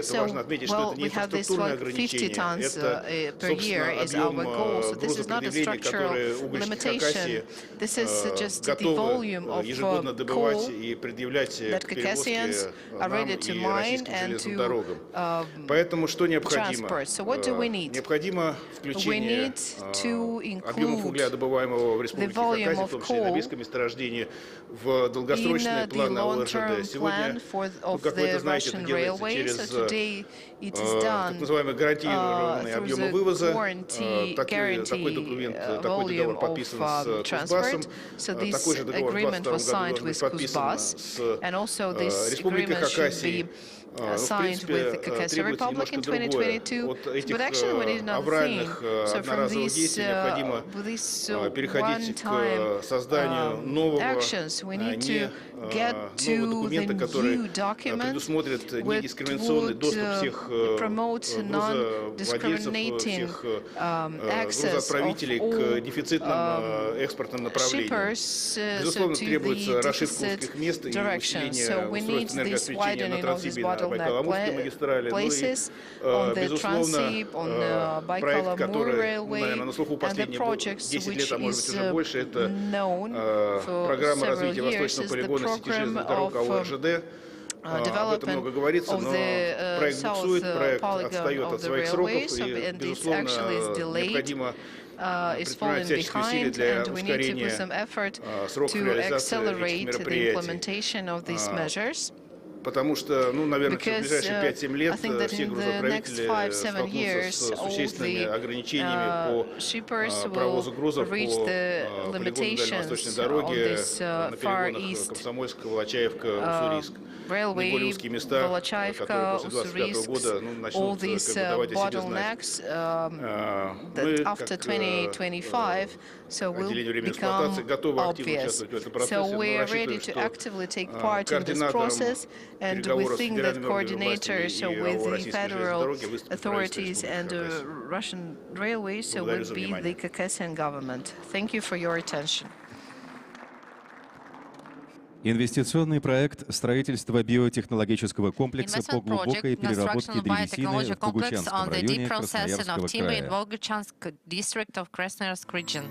Speaker 5: So, well, we have this like 50 tons per year is our goal. So this is not a structural limitation. This is just the volume of coal that Caucasians are ready to mine and to transport. So what do we need? We need to include
Speaker 7: добываемого в Республике Хакасия, в том числе и на Бийском месторождении, в долгосрочные планы ОРЖД. Сегодня, как вы это знаете, это делается через так называемые гарантированные объемы вывоза. Такой документ, такой договор подписан с Кузбассом. Такой же договор в 2022 году подписан с Республикой Хакасия.
Speaker 5: Signed with the Kyrgyz Republic in 2022, but actually we did not think. So from these one-time actions, we need to get to the new document which would promote non-discriminating access of all shippers to the deficit direction. So we need this widening of this bottleneck places on the Transsib, on the Baikal-Amur Railway, and the projects which is known for several years is the program of development of the south polygon of the railways, and it actually is delayed, is falling behind, and we need to put some effort to accelerate the implementation of these measures.
Speaker 7: Потому что, наверное, в ближайшие 5-7 лет все грузоотправители столкнутся с существенными ограничениями по провозу грузов по полигону Дальневосточной дороги на перегонах Комсомольска, Волочаевка, Уссурийск. Наиболее узкие места, которые после 2025 года начнут давать о себе знать. Мы, отделение временной эксплуатации, готовы активно участвовать в этом процессе, но рассчитываем, что координатором
Speaker 5: and we think that coordinators with the federal authorities and Russian railways will be the Caucasian government. Thank you for your attention.
Speaker 1: Инвестиционный проект строительства биотехнологического комплекса по глубокой переработке древесины в Богучанском районе Красноярского края.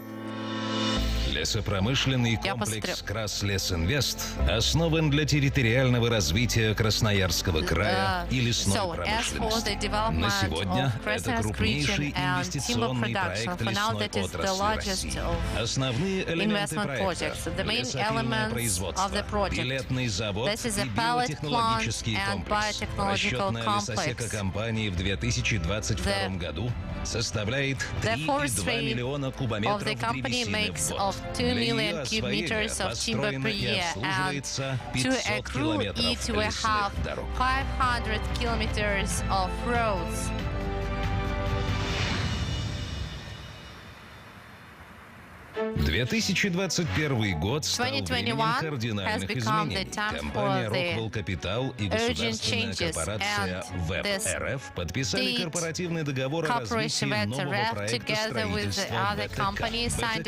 Speaker 8: Лесопромышленный комплекс «Краслесинвест» основан для территориального развития Красноярского края и лесной промышленности. На сегодня это крупнейший инвестиционный проект лесной отрасли России. Основные элементы проекта – лесопильное производство, пилетный завод и биотехнологический комплекс. Расчетная лесосека компании в 2022 году составляет 3,2 миллиона кубометров древесины в год.
Speaker 2: 2 million cubic meters of timber per year, and to accrue it will have 500 kilometers of roads.
Speaker 8: 2021 год стал временем кардинальных изменений. Компания Rockwell Capital и государственная корпорация ВЭП РФ подписали корпоративный договор о развитии нового проекта строительства БТК. БТК станет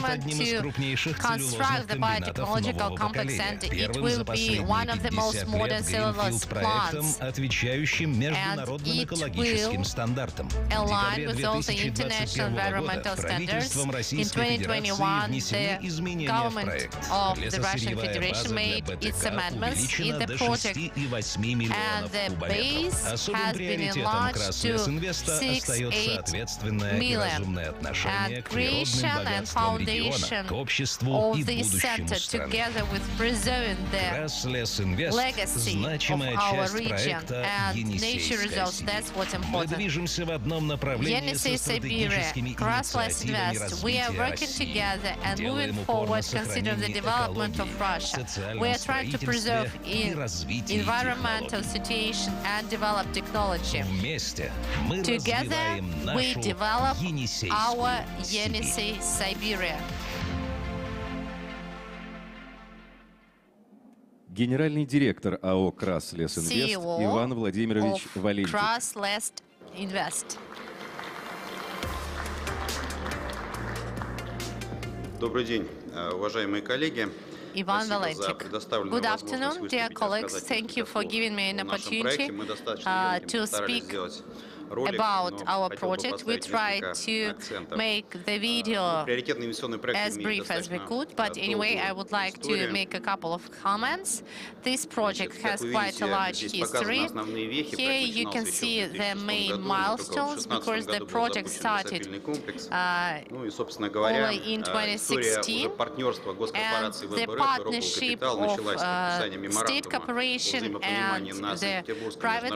Speaker 8: одним из крупнейших целлюлозных комбинатов нового поколения, первым за последние 50 лет гринфилд-проектом, отвечающим международным экологическим стандартам. В декабре 2021 года правительством Российской Федерации внесены изменения в проект. Лесосырьевая база для БТК увеличена до 6,8 миллионов кубометров. Особым приоритетом Краслесинвеста остается ответственное и разумное отношение к природным богатствам региона, к обществу и будущему страны. Краслесинвест – значимая часть проекта Енисейская Сибирь. Мы движемся в одном направлении со стратегическими инициативами развития
Speaker 2: together and moving forward considering the development of Russia. We are trying to preserve environmental situation and develop technology. Together we develop our Yenisey, Siberia.
Speaker 1: Генеральный директор АО «Краслесинвест» Иван Владимирович Валентьев.
Speaker 9: Добрый день, уважаемые коллеги.
Speaker 2: Ivan Valentik. Good afternoon, dear colleagues. Thank you for giving me an opportunity to speak about our project. We tried to make the video as brief as we could, but anyway, I would like to make a couple of comments. This project has quite a large history. Here you can see the main milestones, because the project started only in 2016, and the partnership of state cooperation and the private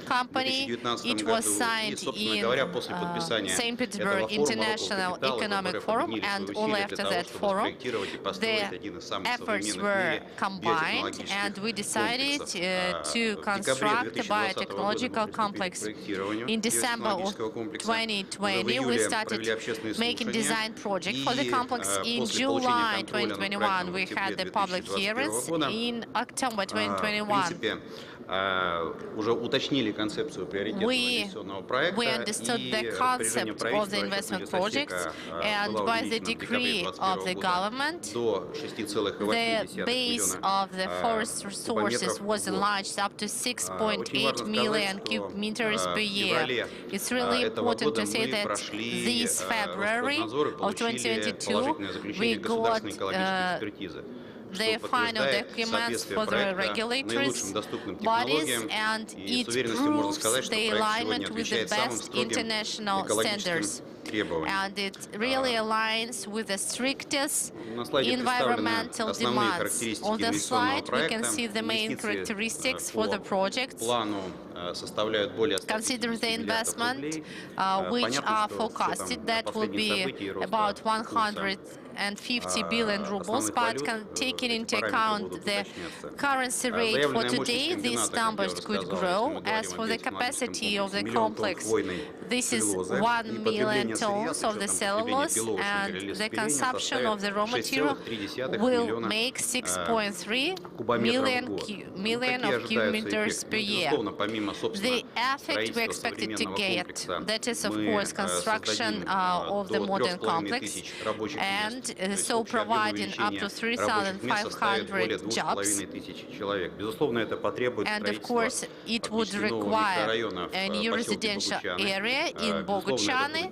Speaker 2: company, it was signed in St. Petersburg International Economic Forum, and only after that forum the efforts were combined, and we decided to construct a biotechnological complex. In December of 2020, we started making design project for the complex. In July 2021, we had the public hearings. In October 2021, we understood the concept of the investment project, and by the decree of the government, the base of the forest resources was enlarged up to 6.8 million cubic meters per year. It's really important to say that this February of 2022, we got the final documents for the regulators bodies, and it proves the alignment with the best international standards. And it really aligns with the strictest environmental demands. On the slide, we can see the main characteristics for the project. Consider the investment which are forecasted. That will be about 150 billion rubles, but taking into account the currency rate for today, these numbers could grow. As for the capacity of the complex, this is 1 million tons of the cellulose, and the consumption of the raw material will make 6.3 million of cubic meters per year. The effect we expected to get, that is of course construction of the modern complex, and so providing up to 3,500 jobs. And of course it would require a new residential area in Boguchany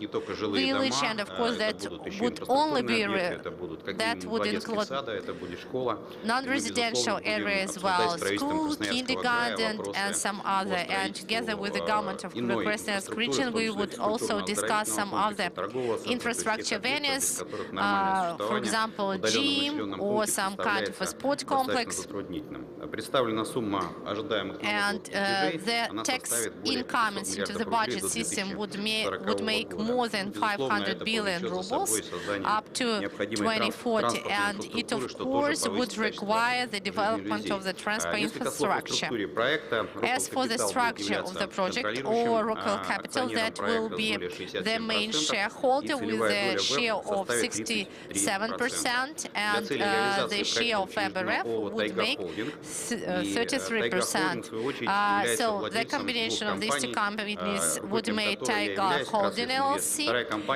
Speaker 2: village, and of course that would only be that would include non-residential area as well, school, kindergarten, and some other. And together with the government of Krasnoyarsk region, we would also discuss some other infrastructure venues, for example, gym or some kind of a sport complex. And the tax income into the budget system would make more than 500 billion rubles up to 2040, and it of course would require the development of the transport infrastructure. As for the structure of the project, Oracle Capital, that will be the main shareholder with a share of 67%, and the share of FBRF would make 33%. So the combination of these two companies would make Taiga Holding LLC,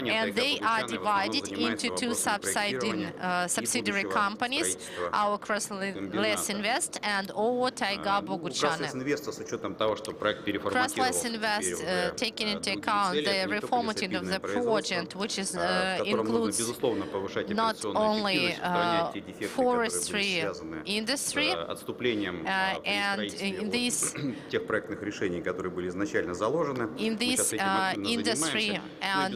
Speaker 2: and they are divided into two subsidiary companies, our Krasnoyarsk Invest and OO Taiga Boguchany. Krasnoyarsk Invest, taking into account the reformatting of the project, which is includes not only forestry industry, and in this industry and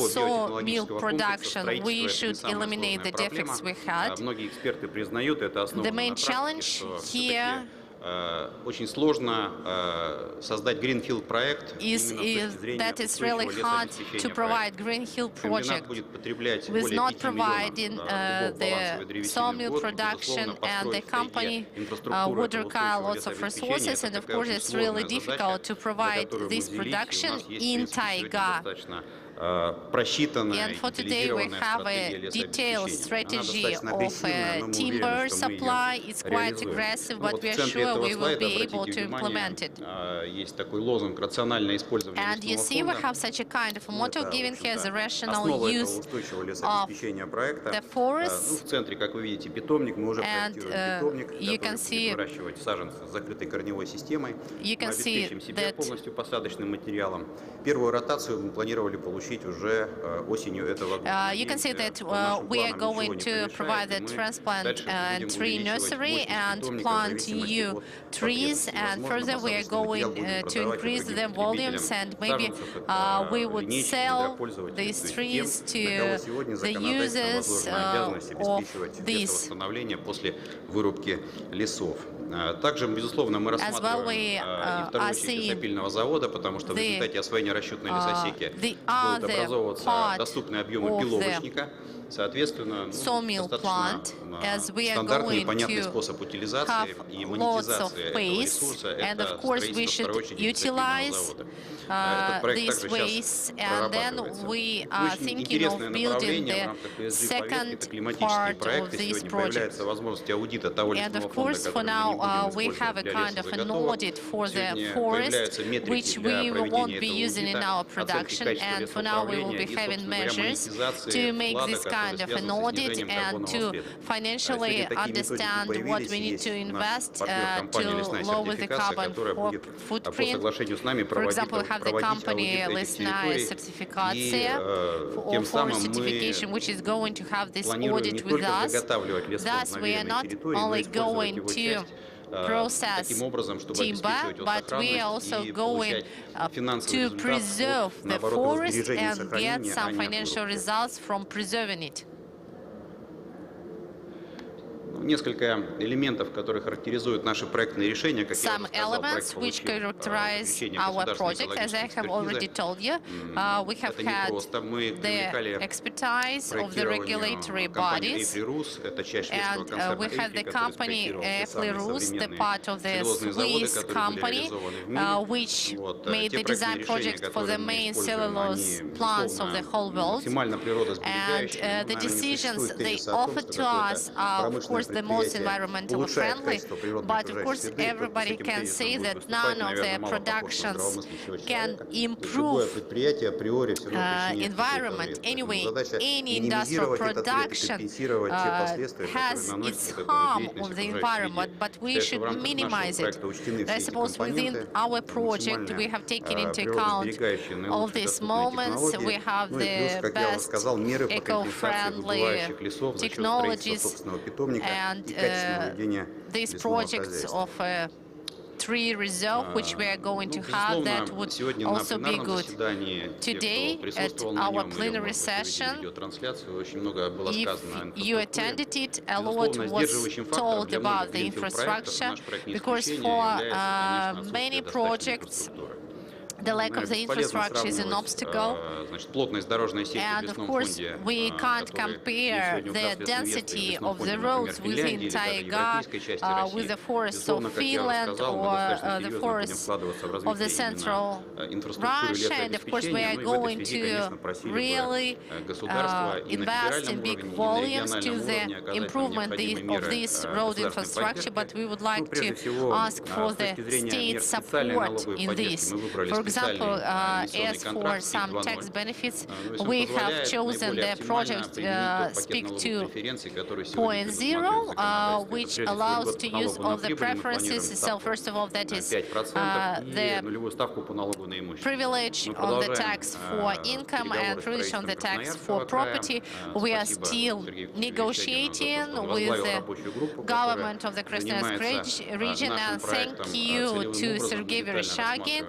Speaker 2: sawmill production, we should eliminate the defects we had. The main challenge here is that it's really hard to provide greenfield project with not providing the sawmill production, and the company would require lots of resources, and of course it's really difficult to provide this production in Taiga
Speaker 9: просчитанная,
Speaker 2: for today we have a detailed strategy of timber supply. It's quite aggressive, but we are sure we will be able to implement it.
Speaker 9: Есть такой лозунг «рациональное использование
Speaker 2: And you
Speaker 9: лесного
Speaker 2: see, we
Speaker 9: фонда».
Speaker 2: have such a kind of motto given here as a rational
Speaker 9: Основа этого
Speaker 2: use
Speaker 9: устойчивого
Speaker 2: of
Speaker 9: лесообеспечения проекта.
Speaker 2: the forests.
Speaker 9: В центре, как вы видите, питомник. Мы уже проектируем питомник,
Speaker 2: you can
Speaker 9: который
Speaker 2: see
Speaker 9: будет выращивать саженцы с закрытой корневой системой. Мы обеспечим себя полностью посадочным материалом. Первую ротацию мы планировали получить уже осенью этого года.
Speaker 2: You can see that we are going to provide the transplant tree nursery and plant new trees, and further we are going to increase the volumes, and maybe we would sell these trees to the users of these.
Speaker 9: После вырубки лесов. Также, безусловно, мы рассматриваем и вторую часть лесопильного завода, потому что в результате освоения расчетной лесосеки будут образовываться доступные объемы пиловочника. Соответственно, достаточно стандартный и понятный способ утилизации и монетизации этого ресурса. Это строительство второй очереди лесопильного завода. Этот проект также сейчас прорабатывается. Очень интересное направление в рамках ESG-повестки — это климатические проекты. Сегодня появляется возможность аудита того лесного фонда, который мы не будем использовать для лесозаготовок. Сегодня появляются метрики для проведения этого аудита, оценки качества лесоуправления и, собственно говоря, монетизации вклада,
Speaker 2: kind of an audit and to financially understand what we need to invest to lower the carbon footprint. For example, we have the company Lesnaya certification or forest certification, which is going to have this audit with us. Thus, we are not only going to process timber, but we are also going to preserve the forest and get some financial results from preserving it.
Speaker 9: Несколько элементов, которые характеризуют наши проектные решения, как я
Speaker 2: уже сказал, проект получил включение государственной экологической экспертизы. Это непросто. Мы привлекали проектирование компании «Эфлирус», это часть шведского концерна «Эфли», который спроектировал все самые современные целлюлозные заводы, которые были реализованы в мире. Те проектные решения, которые мы используем, они, безусловно, максимально природосберегающие. The decisions they offered to us are, of course, the most environmentally friendly, but of course everybody can say that none of their productions can improve environment. Anyway, any industrial production has its harm on the environment, but we should minimize it. I suppose within our project we have taken into account all these moments. We have the best eco-friendly technologies and these projects of tree reserve, which we are going to have, that would also be good. Today, at our plenary session, if you attended it, a lot was told about the infrastructure, because for many projects, the lack of the infrastructure is an obstacle, and of course we can't compare the density of the roads within Taiga with the forests of Finland or the forests of the central Russia, and of course we are going to really invest in big volumes to the improvement of this road infrastructure, but we would like to ask for the state support in this. For example, as for some tax benefits, we have chosen the project Speak 2.0, which allows to use all the preferences. So first of all, that is the privilege on the tax for income and privilege on the tax for property. We are still negotiating with the government of the Krasnoyarsk region, and thank you to Sergei Vereshchagin,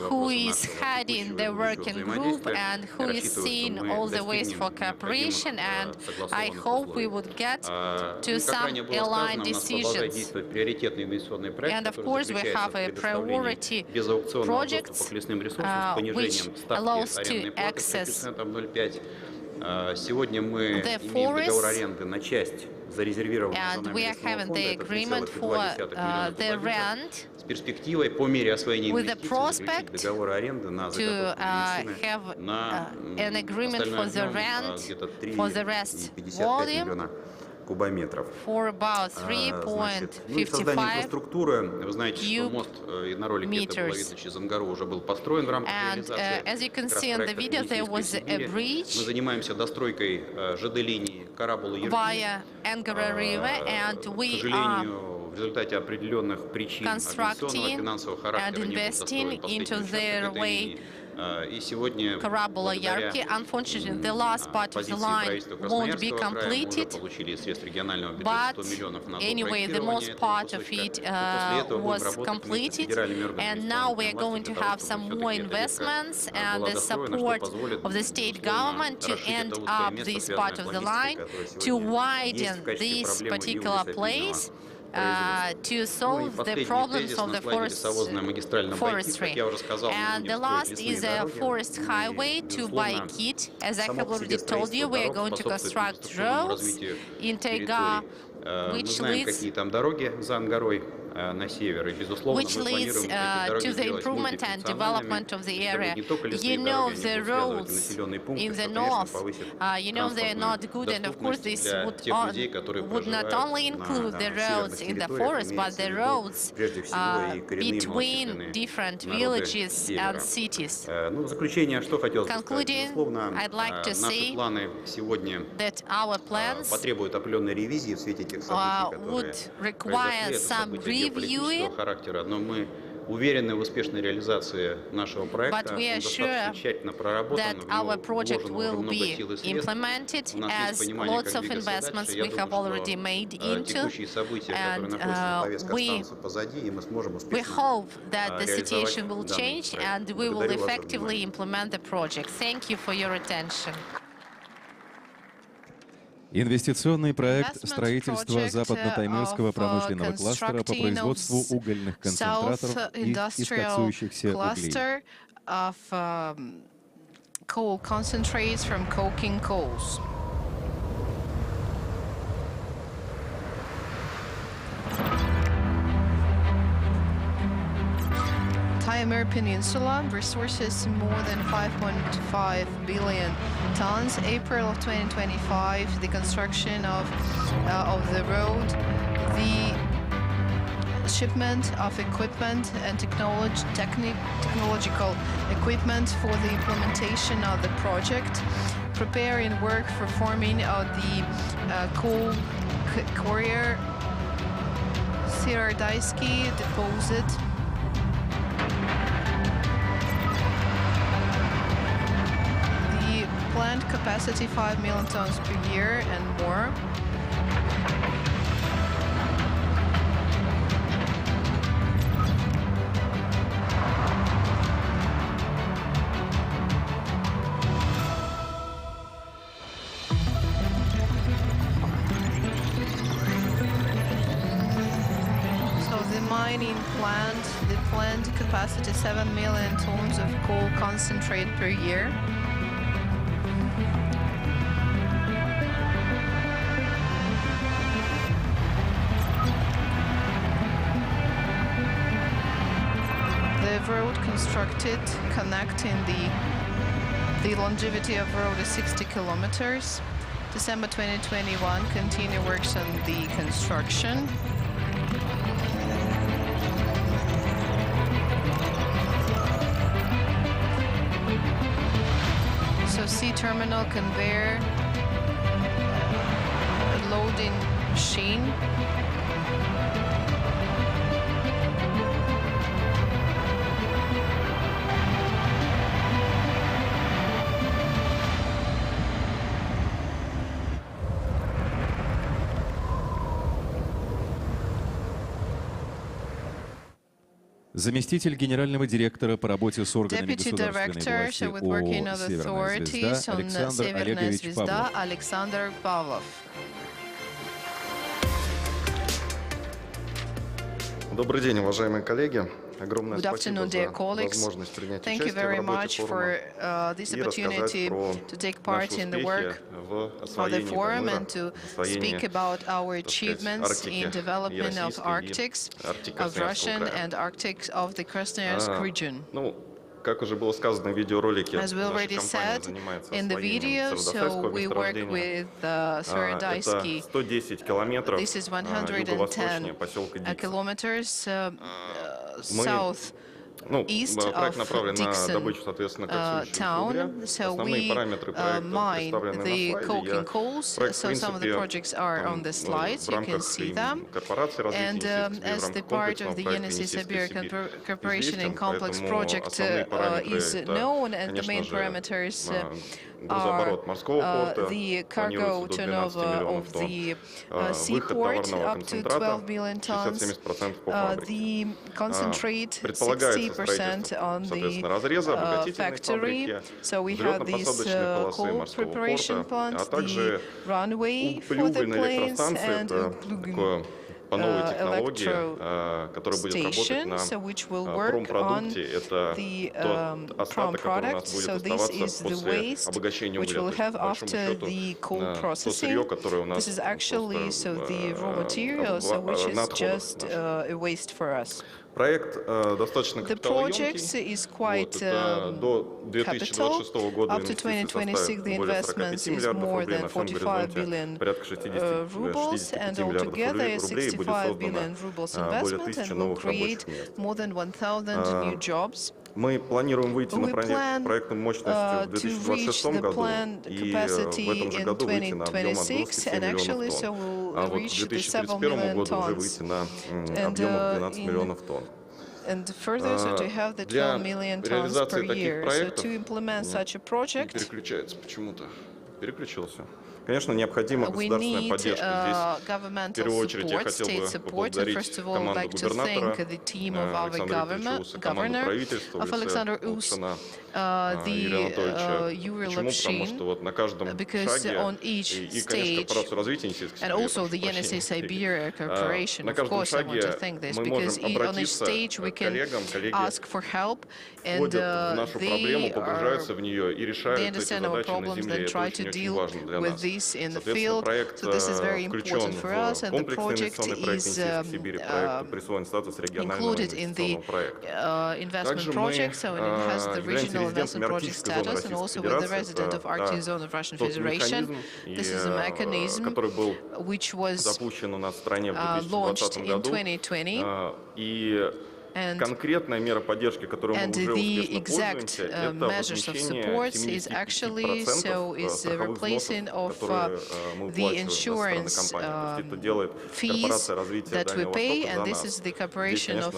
Speaker 2: who is heading the working group and who is seeing all the ways for cooperation, and I hope we would get to some aligned decisions. And of course we have a priority project which allows to access
Speaker 9: Сегодня мы имеем договор аренды на часть зарезервирован
Speaker 2: and we are having the agreement for the rent
Speaker 9: с перспективой по мере освоения
Speaker 2: with the
Speaker 9: инвестиций заключить
Speaker 2: prospect
Speaker 9: договор аренды на
Speaker 2: to
Speaker 9: заготовку
Speaker 2: have
Speaker 9: на
Speaker 2: an agreement for the rent
Speaker 9: где-то
Speaker 2: for the rest
Speaker 9: 3,55
Speaker 2: volume
Speaker 9: миллиона кубометров.
Speaker 2: for about
Speaker 9: Ну и создание
Speaker 2: 3.55
Speaker 9: инфраструктуры. Вы знаете, что
Speaker 2: cube
Speaker 9: мост, и на ролике это было
Speaker 2: meters.
Speaker 9: видно, через Ангару уже был построен в рамках
Speaker 2: And
Speaker 9: реализации
Speaker 2: as you can
Speaker 9: как раз
Speaker 2: see in the
Speaker 9: проекта
Speaker 2: video, there
Speaker 9: Yeniseyской
Speaker 2: was a
Speaker 9: Сибири. Мы
Speaker 2: bridge
Speaker 9: занимаемся достройкой ЖД-линии Карабула-Ерки.
Speaker 2: via Angara River, and
Speaker 9: К
Speaker 2: we are
Speaker 9: сожалению, в результате определенных причин организационного и
Speaker 2: constructing
Speaker 9: финансового
Speaker 2: and
Speaker 9: характера не был достроен
Speaker 2: investing
Speaker 9: последний
Speaker 2: into
Speaker 9: участок
Speaker 2: the
Speaker 9: этой
Speaker 2: way
Speaker 9: линии. И сегодня,
Speaker 2: Karabula
Speaker 9: благодаря
Speaker 2: Yarki. Unfortunately, the last part of the
Speaker 9: позиции
Speaker 2: line
Speaker 9: правительства
Speaker 2: won't be
Speaker 9: Красноярского края, мы уже
Speaker 2: completed,
Speaker 9: получили из средств регионального бюджета
Speaker 2: but
Speaker 9: 100 миллионов на
Speaker 2: anyway, the
Speaker 9: допроектирование
Speaker 2: most
Speaker 9: этого
Speaker 2: part of
Speaker 9: кусочка.
Speaker 2: it
Speaker 9: После этого будем
Speaker 2: was
Speaker 9: работать вместе с
Speaker 2: completed,
Speaker 9: федеральными органами
Speaker 2: and now we are
Speaker 9: исполнительной
Speaker 2: going
Speaker 9: власти
Speaker 2: to
Speaker 9: для того,
Speaker 2: have some
Speaker 9: чтобы
Speaker 2: more
Speaker 9: все-таки эта ветка
Speaker 2: investments and
Speaker 9: была
Speaker 2: the
Speaker 9: достроена, что
Speaker 2: support
Speaker 9: позволит,
Speaker 2: of the state
Speaker 9: безусловно,
Speaker 2: government to
Speaker 9: расширить
Speaker 2: end
Speaker 9: это узкое
Speaker 2: up
Speaker 9: место,
Speaker 2: this
Speaker 9: связанное
Speaker 2: part
Speaker 9: с
Speaker 2: of the
Speaker 9: логистикой,
Speaker 2: line,
Speaker 9: которое
Speaker 2: to
Speaker 9: сегодня
Speaker 2: widen
Speaker 9: есть в качестве
Speaker 2: this
Speaker 9: проблемы и у
Speaker 2: particular
Speaker 9: лесопильного
Speaker 2: place to
Speaker 9: Ну и
Speaker 2: solve the
Speaker 9: последний
Speaker 2: problems
Speaker 9: тезис
Speaker 2: of
Speaker 9: на
Speaker 2: the
Speaker 9: слайде лесовозная магистраль на Байкит. Как
Speaker 2: forestry.
Speaker 9: я уже сказал, мы
Speaker 2: And
Speaker 9: будем
Speaker 2: the
Speaker 9: строить
Speaker 2: last
Speaker 9: лесные
Speaker 2: is a
Speaker 9: дороги.
Speaker 2: forest
Speaker 9: Ну и,
Speaker 2: highway to
Speaker 9: безусловно,
Speaker 2: Baikit. As I
Speaker 9: само
Speaker 2: have
Speaker 9: по
Speaker 2: already
Speaker 9: себе
Speaker 2: told you,
Speaker 9: строительство
Speaker 2: we are
Speaker 9: дорог
Speaker 2: going to
Speaker 9: способствует
Speaker 2: construct
Speaker 9: инфраструктурному
Speaker 2: roads
Speaker 9: развитию
Speaker 2: in Taiga,
Speaker 9: территорий. Мы
Speaker 2: which
Speaker 9: знаем,
Speaker 2: leads
Speaker 9: какие там дороги за Ангарой на север, и, безусловно,
Speaker 2: which
Speaker 9: мы
Speaker 2: leads
Speaker 9: планируем эти дороги
Speaker 2: to the
Speaker 9: сделать
Speaker 2: improvement and development
Speaker 9: мультифункциональными,
Speaker 2: of the
Speaker 9: чтобы
Speaker 2: area.
Speaker 9: не только
Speaker 2: You
Speaker 9: лесные
Speaker 2: know
Speaker 9: дороги, они
Speaker 2: the
Speaker 9: будут связывать и
Speaker 2: roads
Speaker 9: населенные пункты,
Speaker 2: in the
Speaker 9: соответственно,
Speaker 2: north,
Speaker 9: повысит
Speaker 2: you know they're not good, and of course
Speaker 9: доступность
Speaker 2: this
Speaker 9: для
Speaker 2: would,
Speaker 9: тех людей, которые
Speaker 2: would not
Speaker 9: проживают
Speaker 2: only include
Speaker 9: на
Speaker 2: the
Speaker 9: северных
Speaker 2: roads in the
Speaker 9: территориях,
Speaker 2: forest, but
Speaker 9: имеется в
Speaker 2: the
Speaker 9: виду,
Speaker 2: roads
Speaker 9: прежде всего, и коренные
Speaker 2: between
Speaker 9: малочисленные
Speaker 2: different
Speaker 9: народы
Speaker 2: villages
Speaker 9: севера.
Speaker 2: and cities.
Speaker 9: Ну, в заключение, что хотелось бы сказать.
Speaker 2: Concluding,
Speaker 9: Безусловно,
Speaker 2: I'd like to
Speaker 9: наши
Speaker 2: say
Speaker 9: планы сегодня
Speaker 2: that our plans
Speaker 9: потребуют определенной ревизии в свете тех событий, которые
Speaker 2: would require
Speaker 9: произошли. Это
Speaker 2: some
Speaker 9: события геополитического
Speaker 2: reviewing,
Speaker 9: характера, но мы уверены в успешной реализации нашего проекта.
Speaker 2: but we
Speaker 9: Он
Speaker 2: are
Speaker 9: достаточно
Speaker 2: sure
Speaker 9: тщательно проработан,
Speaker 2: that
Speaker 9: в
Speaker 2: our
Speaker 9: него
Speaker 2: project
Speaker 9: вложено уже
Speaker 2: will
Speaker 9: много
Speaker 2: be
Speaker 9: сил и средств.
Speaker 2: implemented
Speaker 9: У нас есть
Speaker 2: as
Speaker 9: понимание,
Speaker 2: lots
Speaker 9: как
Speaker 2: of
Speaker 9: двигаться
Speaker 2: investments
Speaker 9: дальше. Я
Speaker 2: we have
Speaker 9: думаю,
Speaker 2: already
Speaker 9: что
Speaker 2: made into,
Speaker 9: текущие события, которые
Speaker 2: and
Speaker 9: находятся на повестке,
Speaker 2: we
Speaker 9: останутся позади, и мы сможем
Speaker 2: we
Speaker 9: успешно
Speaker 2: hope that the
Speaker 9: реализовать
Speaker 2: situation will
Speaker 9: данный
Speaker 2: change
Speaker 9: проект.
Speaker 2: and we will
Speaker 9: Благодарю вас за
Speaker 2: effectively
Speaker 9: внимание.
Speaker 2: implement the project. Thank you for your attention.
Speaker 1: Инвестиционный проект
Speaker 5: Investment
Speaker 1: строительства
Speaker 5: project
Speaker 1: западно-таймырского промышленного кластера по
Speaker 5: constructing
Speaker 1: производству
Speaker 5: of
Speaker 1: угольных концентраторов
Speaker 5: South
Speaker 1: и
Speaker 5: Industrial
Speaker 1: искацующихся углей.
Speaker 5: Cluster of coal concentrates from coking coals. Taimyr Peninsula resources more than 5.5 billion tons. April of 2025, the construction of the road, the shipment of equipment and technological equipment for the implementation of the project, preparing work for forming of the coal carrier Siberia deposit. The plant capacity 5 million tons per year and more. The plant capacity 7 million tons of coal concentrate per year. The road constructed connecting the longevity of road is 60 kilometers. December 2021, continue works on the construction. So sea terminal conveyor, loading machine.
Speaker 1: Заместитель генерального директора по работе с органами
Speaker 5: Deputy
Speaker 1: государственной
Speaker 5: Director
Speaker 1: власти
Speaker 5: with working
Speaker 1: ООО
Speaker 5: of
Speaker 1: «Северная
Speaker 5: authorities
Speaker 1: звезда»
Speaker 5: on
Speaker 1: Александр
Speaker 5: Северная
Speaker 1: Олегович
Speaker 5: звезда
Speaker 1: Павлов.
Speaker 5: Alexander Pavlov.
Speaker 10: Добрый день, уважаемые коллеги. Огромное
Speaker 5: Good
Speaker 10: спасибо
Speaker 5: afternoon, dear
Speaker 10: за
Speaker 5: colleagues.
Speaker 10: возможность принять
Speaker 5: Thank you
Speaker 10: участие в
Speaker 5: very
Speaker 10: работе
Speaker 5: much for
Speaker 10: форума
Speaker 5: this
Speaker 10: и
Speaker 5: opportunity
Speaker 10: рассказать про
Speaker 5: to take
Speaker 10: наши
Speaker 5: part in the
Speaker 10: успехи
Speaker 5: work
Speaker 10: в
Speaker 5: of the
Speaker 10: освоении
Speaker 5: forum
Speaker 10: мира,
Speaker 5: and to
Speaker 10: освоении,
Speaker 5: speak about our
Speaker 10: так сказать,
Speaker 5: achievements in
Speaker 10: Арктики и
Speaker 5: development of
Speaker 10: российской,
Speaker 5: Arctics,
Speaker 10: и Арктики
Speaker 5: of
Speaker 10: Красноярского
Speaker 5: Russian
Speaker 10: края.
Speaker 5: and Arctic of the Krasnoyarsk region.
Speaker 10: Ну, как уже было сказано в видеоролике,
Speaker 5: As we
Speaker 10: наша
Speaker 5: already
Speaker 10: компания
Speaker 5: said
Speaker 10: занимается
Speaker 5: in the
Speaker 10: освоением
Speaker 5: video, so
Speaker 10: Северодайского
Speaker 5: we work
Speaker 10: месторождения.
Speaker 5: with
Speaker 10: Это
Speaker 5: Sveradaisky.
Speaker 10: 110 километров
Speaker 5: This is
Speaker 10: юго-восточнее
Speaker 5: 110
Speaker 10: поселка Диксон.
Speaker 5: kilometers southeast
Speaker 10: Проект
Speaker 5: of
Speaker 10: направлен на
Speaker 5: Dixon
Speaker 10: добычу, соответственно, коксующего угля.
Speaker 5: town. So
Speaker 10: Основные
Speaker 5: we
Speaker 10: параметры проекта
Speaker 5: mine
Speaker 10: представлены
Speaker 5: the
Speaker 10: на
Speaker 5: coking
Speaker 10: слайде.
Speaker 5: coals.
Speaker 10: Проект, в
Speaker 5: So some of the
Speaker 10: принципе,
Speaker 5: projects are on the
Speaker 10: в
Speaker 5: slides. You can
Speaker 10: рамках
Speaker 5: see them.
Speaker 10: корпорации развития
Speaker 5: And
Speaker 10: Yenisey
Speaker 5: as the
Speaker 10: в рамках
Speaker 5: part of
Speaker 10: комплексного
Speaker 5: the
Speaker 10: проекта
Speaker 5: Yenisey
Speaker 10: Yeniseyская
Speaker 5: Siberia
Speaker 10: Сибирь
Speaker 5: Corporation and
Speaker 10: известен,
Speaker 5: Complex
Speaker 10: поэтому
Speaker 5: Project
Speaker 10: основные параметры
Speaker 5: is
Speaker 10: это,
Speaker 5: known, and the
Speaker 10: конечно
Speaker 5: main
Speaker 10: же,
Speaker 5: parameters are
Speaker 10: грузооборот морского порта,
Speaker 5: the cargo
Speaker 10: планируется до 12
Speaker 5: turnover
Speaker 10: миллионов
Speaker 5: of
Speaker 10: тонн,
Speaker 5: the
Speaker 10: выход
Speaker 5: seaport
Speaker 10: товарного
Speaker 5: up to
Speaker 10: концентрата
Speaker 5: 12 million tons,
Speaker 10: 60-70% по фабрике.
Speaker 5: the concentrate
Speaker 10: Предполагается
Speaker 5: 60%
Speaker 10: строительство,
Speaker 5: on the
Speaker 10: соответственно, разреза, обогатительной
Speaker 5: factory.
Speaker 10: фабрики,
Speaker 5: So we have these
Speaker 10: взлетно-посадочные полосы
Speaker 5: coal
Speaker 10: морского
Speaker 5: preparation
Speaker 10: порта, а
Speaker 5: plants, the
Speaker 10: также
Speaker 5: runway for the
Speaker 10: углеугольная
Speaker 5: planes,
Speaker 10: электростанция,
Speaker 5: and
Speaker 10: это такое по новой технологии, которая будет работать на промпродукте. Это тот остаток, который у нас будет оставаться после обогащения угля. То есть, по большому счету, то сырье, которое у нас просто надходит. Проект достаточно капиталоемкий. Это до 2026 года инвестиции составят более 45 миллиардов рублей, на всем горизонте порядка 65 миллиардов рублей, и будет создано более 1000 новых рабочих мест. Мы планируем выйти на проектную мощность в 2026 году и в этом же году выйти на объем отгрузки 7 миллионов тонн, а вот к 2031 году уже выйти на объем 12 миллионов тонн.
Speaker 5: And further, so to have the 12 million tons per year, so to implement such a project,
Speaker 10: переключается почему-то. Переключился. Конечно, необходима государственная поддержка. Здесь, в первую очередь, я хотел бы поблагодарить команду губернатора Александра Ильича, команду правительства в лице Оксана Юрия Анатольевича. Почему? Потому что вот на каждом шаге, и, конечно, корпорацию развития Yenisey Siberia, на каждом шаге мы можем обратиться к коллегам, коллеги входят в нашу проблему, погружаются в нее и решают эти задачи на земле. Это очень важно для нас. Соответственно, проект включен в комплексный инвестиционный проект Yenisey Сибири, проект присвоен статус регионального инвестиционного проекта. Также мы являемся резидентами Арктической зоны Российской Федерации. Это тот механизм, который был запущен у нас в стране в 2020 году. И конкретная мера поддержки, которую мы уже успешно пользуемся, это возмещение 75% страховых взносов, которые мы уплачиваем со стороны компании. То есть это делает корпорация развития Дальнего Востока за нас. Здесь, конечно,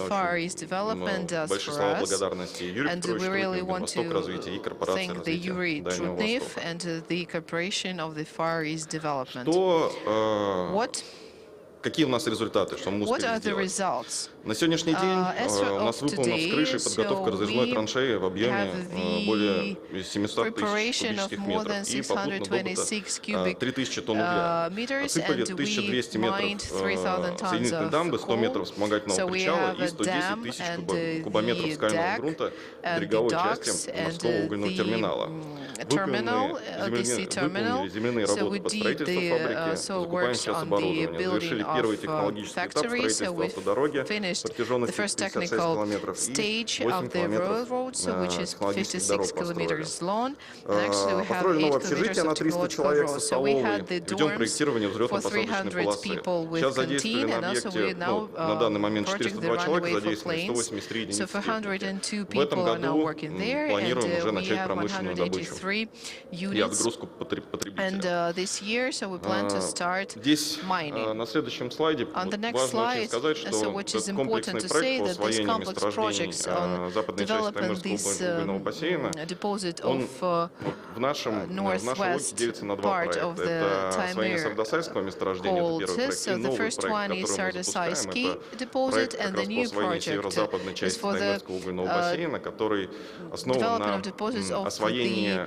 Speaker 10: большое слова благодарности Юрию Петровичу, Восток развития и корпорации развития Дальнего Востока. Какие у нас результаты, что мы успели сделать? На сегодняшний день у нас выполнена с крышей подготовка разрезной траншеи в объеме более 700 тысяч кубических метров и попутно добыто 3000 тонн угля. Отсыпали 1200 метров соединительной дамбы, 100 метров вспомогательного причала и 110 тысяч кубометров скального грунта береговой части морского угольного терминала. Выполнили земляные работы по строительству фабрики, закупаем сейчас оборудование, завершили первый технологический этап строительства автодороги протяженностью 56 километров и 8 километров технологических дорог построили. Построили новое общежитие на 300 человек со столовой, ведем проектирование взлетно-посадочной полосы. Сейчас задействовали на объекте, на данный момент 402 человека, задействованы 183 единицы техники. В этом году планируем уже начать промышленную добычу и отгрузку потребителя. Здесь на следующем слайде важно очень сказать, что этот комплексный проект по освоению месторождений западной части Таймырского угольного бассейна, он в нашей логике делится на два проекта. Это освоение Сардасайского месторождения, это первый проект, и новый проект, который мы запускаем, это проект как раз по освоению северо-западной части Таймырского угольного бассейна, который основан на освоении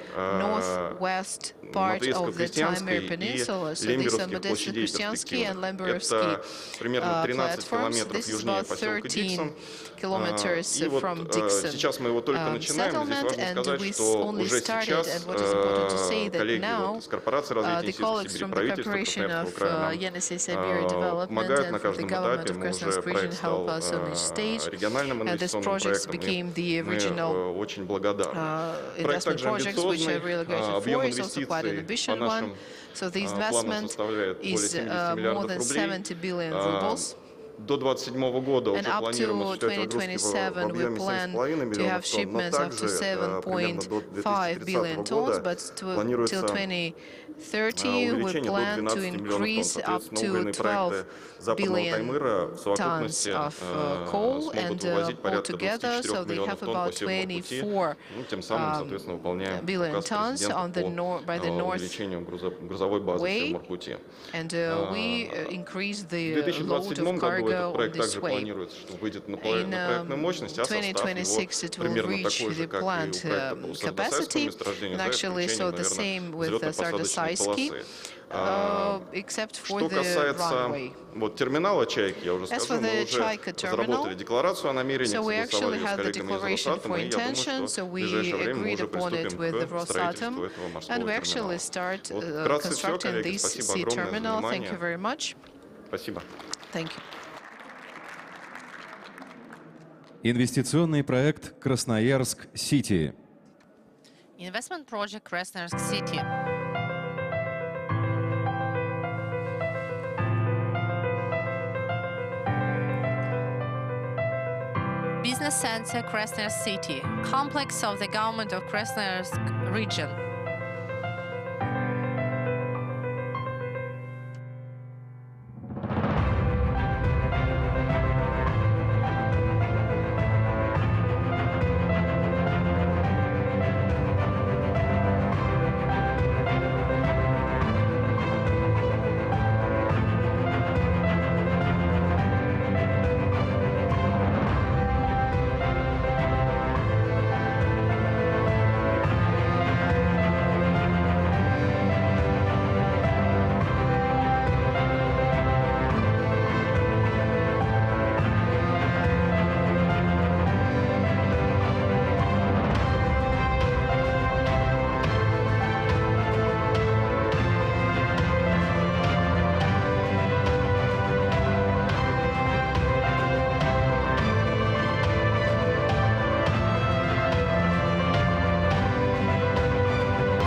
Speaker 10: Матвеевско-Крестьянской и Лемберовских площадей перспективы. Это примерно 13 километров южнее поселка
Speaker 5: 13
Speaker 10: Диксон.
Speaker 5: kilometers
Speaker 10: И вот
Speaker 5: from Dixon
Speaker 10: сейчас мы его только начинаем. Здесь
Speaker 5: settlement,
Speaker 10: важно
Speaker 5: and
Speaker 10: сказать,
Speaker 5: we
Speaker 10: что
Speaker 5: only
Speaker 10: уже
Speaker 5: started.
Speaker 10: сейчас
Speaker 5: And what is important to say that
Speaker 10: коллеги
Speaker 5: now
Speaker 10: из корпорации развития
Speaker 5: the
Speaker 10: Yenisey
Speaker 5: colleagues
Speaker 10: Сибири,
Speaker 5: from the
Speaker 10: правительства
Speaker 5: Corporation
Speaker 10: Красноярского
Speaker 5: of
Speaker 10: края
Speaker 5: Yenisey Siberia
Speaker 10: нам
Speaker 5: Development
Speaker 10: помогают
Speaker 5: and
Speaker 10: на
Speaker 5: from the
Speaker 10: каждом
Speaker 5: government
Speaker 10: этапе.
Speaker 5: of
Speaker 10: Мы уже
Speaker 5: Krasnoyarsk region
Speaker 10: проект
Speaker 5: help
Speaker 10: стал
Speaker 5: us on each stage.
Speaker 10: региональным
Speaker 5: And this
Speaker 10: инвестиционным
Speaker 5: project
Speaker 10: проектом.
Speaker 5: became the
Speaker 10: Мы
Speaker 5: original
Speaker 10: очень благодарны. Проект
Speaker 5: investment
Speaker 10: также
Speaker 5: projects, which
Speaker 10: амбициозный.
Speaker 5: I'm really grateful
Speaker 10: Объем
Speaker 5: for. It's also quite an
Speaker 10: инвестиций по
Speaker 5: ambitious one.
Speaker 10: нашим
Speaker 5: So the
Speaker 10: планам
Speaker 5: investment
Speaker 10: составляет более
Speaker 5: is
Speaker 10: 70
Speaker 5: more
Speaker 10: миллиардов
Speaker 5: than
Speaker 10: рублей.
Speaker 5: 70 billion rubles.
Speaker 10: До 2027 года
Speaker 5: And
Speaker 10: уже
Speaker 5: up
Speaker 10: планируем
Speaker 5: to
Speaker 10: осуществлять загрузки в
Speaker 5: 2027, we
Speaker 10: объеме
Speaker 5: plan
Speaker 10: 7,5
Speaker 5: to
Speaker 10: миллионов
Speaker 5: have
Speaker 10: тонн, но
Speaker 5: shipments up
Speaker 10: также
Speaker 5: to
Speaker 10: примерно до
Speaker 5: 7.5 billion
Speaker 10: 2030
Speaker 5: tons,
Speaker 10: года
Speaker 5: but till
Speaker 10: планируется
Speaker 5: 2030, we
Speaker 10: увеличение до
Speaker 5: plan to
Speaker 10: 12 миллионов тонн.
Speaker 5: increase up
Speaker 10: Соответственно,
Speaker 5: to
Speaker 10: угольные
Speaker 5: 12
Speaker 10: проекты Западного
Speaker 5: billion
Speaker 10: Таймыра в
Speaker 5: tons
Speaker 10: совокупности
Speaker 5: of coal,
Speaker 10: смогут
Speaker 5: and
Speaker 10: вывозить порядка
Speaker 5: altogether,
Speaker 10: 24
Speaker 5: so they
Speaker 10: миллионов
Speaker 5: have
Speaker 10: тонн по
Speaker 5: about
Speaker 10: Северному пути.
Speaker 5: 24
Speaker 10: Тем самым, соответственно, выполняем
Speaker 5: billion
Speaker 10: указ
Speaker 5: tons on the
Speaker 10: президента по
Speaker 5: North
Speaker 10: увеличению грузовой базы в
Speaker 5: Way,
Speaker 10: Северморпути.
Speaker 5: and we increase
Speaker 10: В
Speaker 5: the load
Speaker 10: 2027
Speaker 5: of
Speaker 10: году этот
Speaker 5: cargo on
Speaker 10: проект
Speaker 5: this
Speaker 10: также
Speaker 5: way.
Speaker 10: планируется, что выйдет на
Speaker 5: In
Speaker 10: проектную мощность, а состав его
Speaker 5: 2026, it will
Speaker 10: примерно
Speaker 5: reach
Speaker 10: такой же,
Speaker 5: the
Speaker 10: как и у
Speaker 5: plant
Speaker 10: проекта по Сардасайскому
Speaker 5: capacity,
Speaker 10: месторождению,
Speaker 5: and
Speaker 10: за
Speaker 5: actually, so
Speaker 10: исключением,
Speaker 5: the same
Speaker 10: наверное,
Speaker 5: with the
Speaker 10: взлетно-посадочной
Speaker 5: Sardasaiski,
Speaker 10: полосы.
Speaker 5: except for
Speaker 10: Что
Speaker 5: the
Speaker 10: касается
Speaker 5: runway.
Speaker 10: вот терминала «Чайки», я уже
Speaker 5: As
Speaker 10: скажу,
Speaker 5: for
Speaker 10: мы
Speaker 5: the
Speaker 10: уже
Speaker 5: Chayka terminal,
Speaker 10: разработали декларацию о намерениях,
Speaker 5: so we
Speaker 10: согласовали
Speaker 5: actually
Speaker 10: ее с
Speaker 5: had the
Speaker 10: коллегами из
Speaker 5: declaration
Speaker 10: Росатома,
Speaker 5: for
Speaker 10: и я думаю,
Speaker 5: intention,
Speaker 10: что
Speaker 5: so
Speaker 10: в
Speaker 5: we
Speaker 10: ближайшее время мы
Speaker 5: agreed
Speaker 10: уже
Speaker 5: upon it
Speaker 10: приступим
Speaker 5: with the
Speaker 10: к строительству
Speaker 5: Rosatom,
Speaker 10: этого морского
Speaker 5: and we
Speaker 10: терминала.
Speaker 5: actually start
Speaker 10: Вот вкратце все,
Speaker 5: constructing
Speaker 10: коллеги,
Speaker 5: this
Speaker 10: спасибо
Speaker 5: sea
Speaker 10: огромное за
Speaker 5: terminal. Thank
Speaker 10: внимание.
Speaker 5: you very much.
Speaker 10: Спасибо.
Speaker 5: Thank you.
Speaker 1: Инвестиционный проект Красноярск-Сити.
Speaker 2: Investment project Krasnoyarsk City. Business center Krasnoyarsk City, complex of the government of Krasnoyarsk region.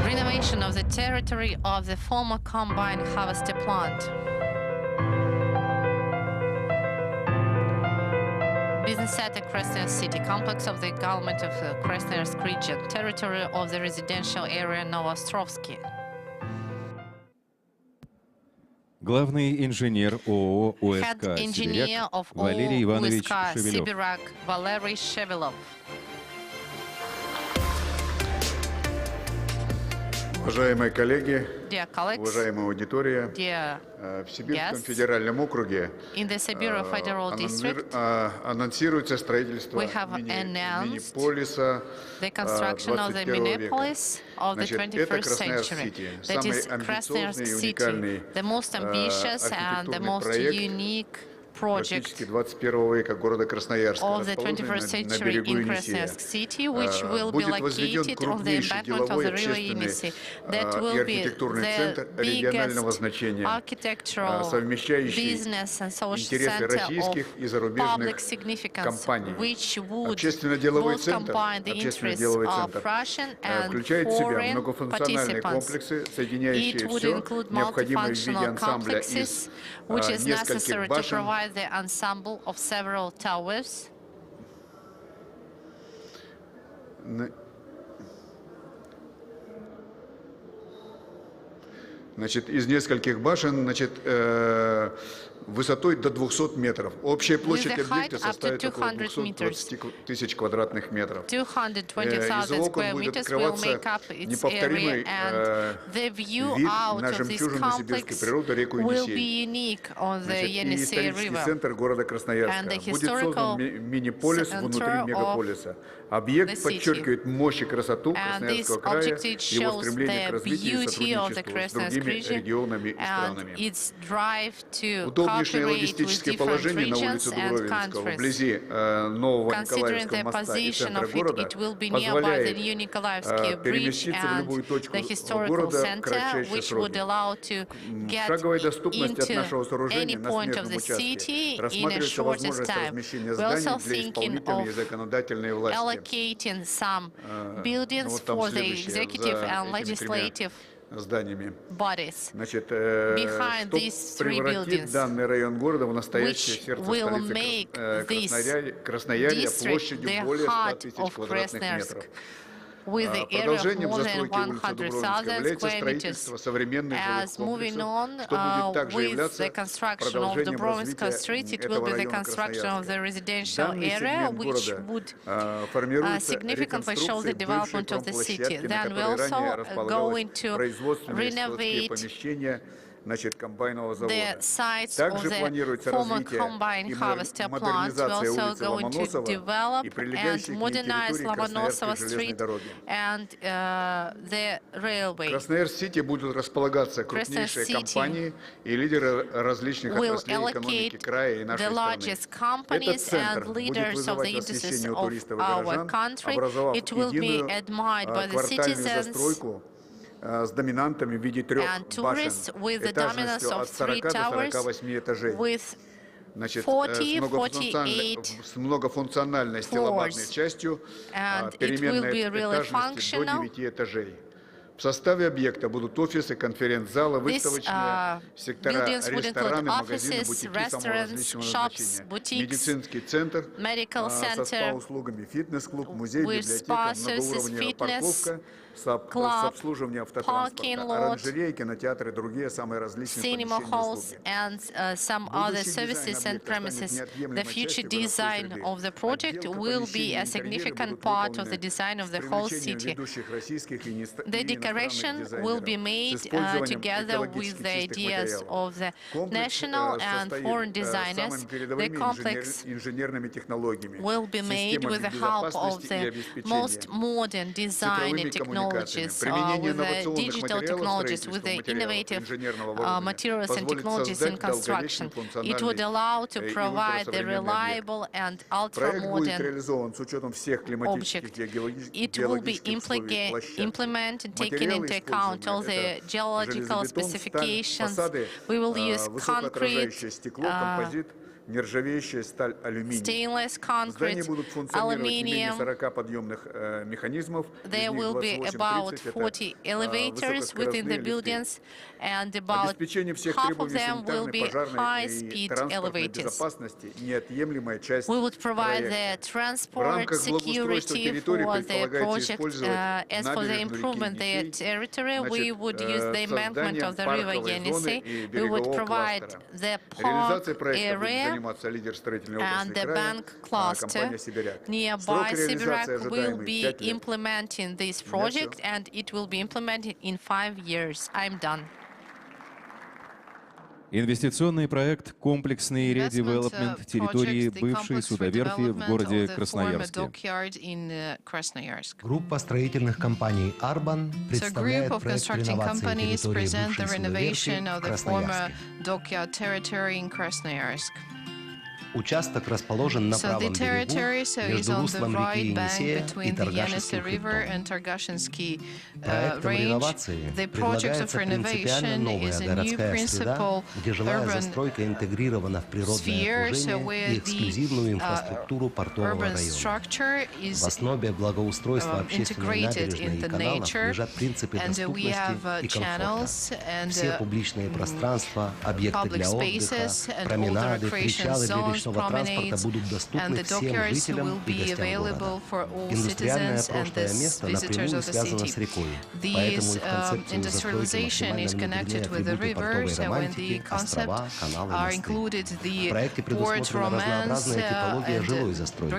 Speaker 2: Renovation of the territory of the former combine harvester plant. Business center Krasnoyarsk City, complex of the government of the Krasnoyarsk region, territory of the residential area Novostrovsky.
Speaker 1: Главный инженер ООО
Speaker 2: Head
Speaker 1: УСК
Speaker 2: engineer
Speaker 1: «Сибиряк»
Speaker 2: of
Speaker 1: Валерий Иванович
Speaker 2: УСК
Speaker 1: Шевелев.
Speaker 2: Siberia Valery Shevelov.
Speaker 11: Уважаемые коллеги,
Speaker 2: Dear colleagues,
Speaker 11: уважаемая аудитория,
Speaker 2: dear
Speaker 11: в Сибирском
Speaker 2: guests,
Speaker 11: федеральном округе
Speaker 2: in the Siberia Federal District,
Speaker 11: анонсируется строительство
Speaker 2: we have announced
Speaker 11: мини-полиса
Speaker 2: the construction of the
Speaker 11: 21 века.
Speaker 2: Minneapolis of the
Speaker 11: Значит, это
Speaker 2: 21st century.
Speaker 11: Красноярск-Сити,
Speaker 2: That
Speaker 11: самый
Speaker 2: is Krasnoyarsk
Speaker 11: амбициозный и
Speaker 2: City,
Speaker 11: уникальный
Speaker 2: the most ambitious and the
Speaker 11: архитектурный
Speaker 2: most
Speaker 11: проект
Speaker 2: unique project
Speaker 11: практически 21 века города Красноярска,
Speaker 2: of the
Speaker 11: расположенный
Speaker 2: 21st
Speaker 11: на
Speaker 2: century
Speaker 11: берегу
Speaker 2: in
Speaker 11: Енисея.
Speaker 2: Krasnoyarsk City, which will be
Speaker 11: Будет возведен
Speaker 2: located on the
Speaker 11: крупнейший
Speaker 2: embankment of
Speaker 11: деловой,
Speaker 2: the river
Speaker 11: общественный
Speaker 2: Yenisey. That
Speaker 11: и
Speaker 2: will be
Speaker 11: архитектурный
Speaker 2: the
Speaker 11: центр регионального
Speaker 2: biggest
Speaker 11: значения,
Speaker 2: architectural,
Speaker 11: совмещающий
Speaker 2: business and social
Speaker 11: интересы
Speaker 2: center
Speaker 11: российских и
Speaker 2: of
Speaker 11: зарубежных
Speaker 2: public significance,
Speaker 11: компаний.
Speaker 2: which would
Speaker 11: Общественно-деловой
Speaker 2: both
Speaker 11: центр,
Speaker 2: combine the interests of Russian and
Speaker 11: включает в себя
Speaker 2: foreign
Speaker 11: многофункциональные
Speaker 2: participants.
Speaker 11: комплексы, соединяющие
Speaker 2: It would
Speaker 11: все
Speaker 2: include
Speaker 11: необходимое в виде
Speaker 2: multifunctional
Speaker 11: ансамбля
Speaker 2: complexes,
Speaker 11: из
Speaker 2: which is necessary
Speaker 11: нескольких
Speaker 2: to
Speaker 11: башен,
Speaker 2: provide the ensemble of several towers.
Speaker 11: Значит, из нескольких башен, значит, высотой до 200 метров. Общая площадь объекта составит около 220 тысяч квадратных метров.
Speaker 2: 220,000 square meters will make up its area, and the view
Speaker 11: вид
Speaker 2: out
Speaker 11: на
Speaker 2: of this
Speaker 11: жемчужину сибирской
Speaker 2: complex
Speaker 11: природы, реку
Speaker 2: will be
Speaker 11: Енисей.
Speaker 2: unique on the
Speaker 11: Значит, и
Speaker 2: Yenisey
Speaker 11: исторический
Speaker 2: River.
Speaker 11: центр города
Speaker 2: And
Speaker 11: Красноярска.
Speaker 2: the
Speaker 11: Будет создан мини-полис внутри
Speaker 2: center
Speaker 11: мегаполиса. Объект подчеркивает мощь и красоту
Speaker 2: And this
Speaker 11: Красноярского края,
Speaker 2: object
Speaker 11: его
Speaker 2: shows
Speaker 11: стремление к
Speaker 2: the
Speaker 11: развитию и
Speaker 2: beauty of the
Speaker 11: сотрудничеству с
Speaker 2: Krasnoyarsk
Speaker 11: другими
Speaker 2: region
Speaker 11: регионами и
Speaker 2: and
Speaker 11: странами.
Speaker 2: its drive to
Speaker 11: Удобный удобнейшее логистическое положение на улице Дубровинского, вблизи нового Николаевского моста и центра города, позволяет переместиться в любую точку города в кратчайшие сроки. Шаговая доступность от нашего сооружения на смежном участке. Рассматривается возможность размещения зданий для исполнительной и законодательной власти. Вот там следующее, за этими тремя зданиями. Значит, что превратит данный район города в настоящее сердце столицы Красноярья площадью более 100 тысяч квадратных метров. Продолжением застройки улицы Дубровинской является строительство современных жилых комплексов, что будет также являться продолжением развития этого района Красноярска. Данный сегмент города формируется реконструкцией бывшей промплощадки, на которой ранее располагалось производственные и складские помещения комбайнового завода. Также планируется развитие и модернизация улицы Ломоносова и прилегающей к ней территории Красноярской железной дороги. В Красноярск-Сити будут располагаться крупнейшие компании и лидеры различных отраслей экономики края и нашей страны. Этот центр будет вызывать восхищение у туристов и горожан, образовав единую квартальную застройку с доминантами в виде трех башен, этажностью от 40 до 48 этажей. Значит, с многофункциональной стилобатной частью, переменной этажности до 9 этажей. В составе объекта будут офисы, конференц-залы, выставочные сектора, рестораны, магазины, бутики самого различного назначения, медицинский центр со СПА-услугами, фитнес-клуб, музей, библиотека, многоуровневая парковка с обслуживанием автотранспорта, оранжереи, кинотеатры, другие самые различные
Speaker 2: помещения. Will be made together with the ideas of the national and foreign designers. The complex will be made with the help of the most modern design and technologies, with the digital technologies, with the innovative materials and technologies in construction. It would allow to provide the reliable and ultra-modern object. It will be implemented, taking into account all the geological specifications. We will use concrete, stainless concrete, aluminium. There will be about 40 elevators within the buildings, and about half of them will be high-speed elevators. We would provide the transport security for the project. As for the improvement of the territory, we would use the embankment of the river Yenisey. We would provide the park area and the bank cluster nearby. Siberia will be implementing this project, and it will be implemented in 5 years. I'm done.
Speaker 1: Инвестиционный проект «Комплексный редевелопмент» территории бывшей судоверфи в городе Красноярске.
Speaker 12: Группа строительных компаний «Арбан» представляет проект реновации территории бывшей судоверфи в Красноярске. Участок расположен на правом берегу между руслом реки Енисея и Таргашинским хребтом. Проектом реновации предлагается принципиально новая городская среда, где жилая застройка интегрирована в природное окружение и эксклюзивную инфраструктуру портового района. В основе благоустройства общественной набережной и каналов лежат принципы доступности и комфорта. Все публичные пространства, объекты для отдыха, променады, причалы для речного транспорта будут доступны всем жителям и гостям города. Индустриальное прошлое место напрямую связано с рекой, поэтому и в концепцию застройки максимально внедрены атрибуты портовой романтики, острова, каналы, мосты. В проекте предусмотрена разнообразная типология жилой застройки.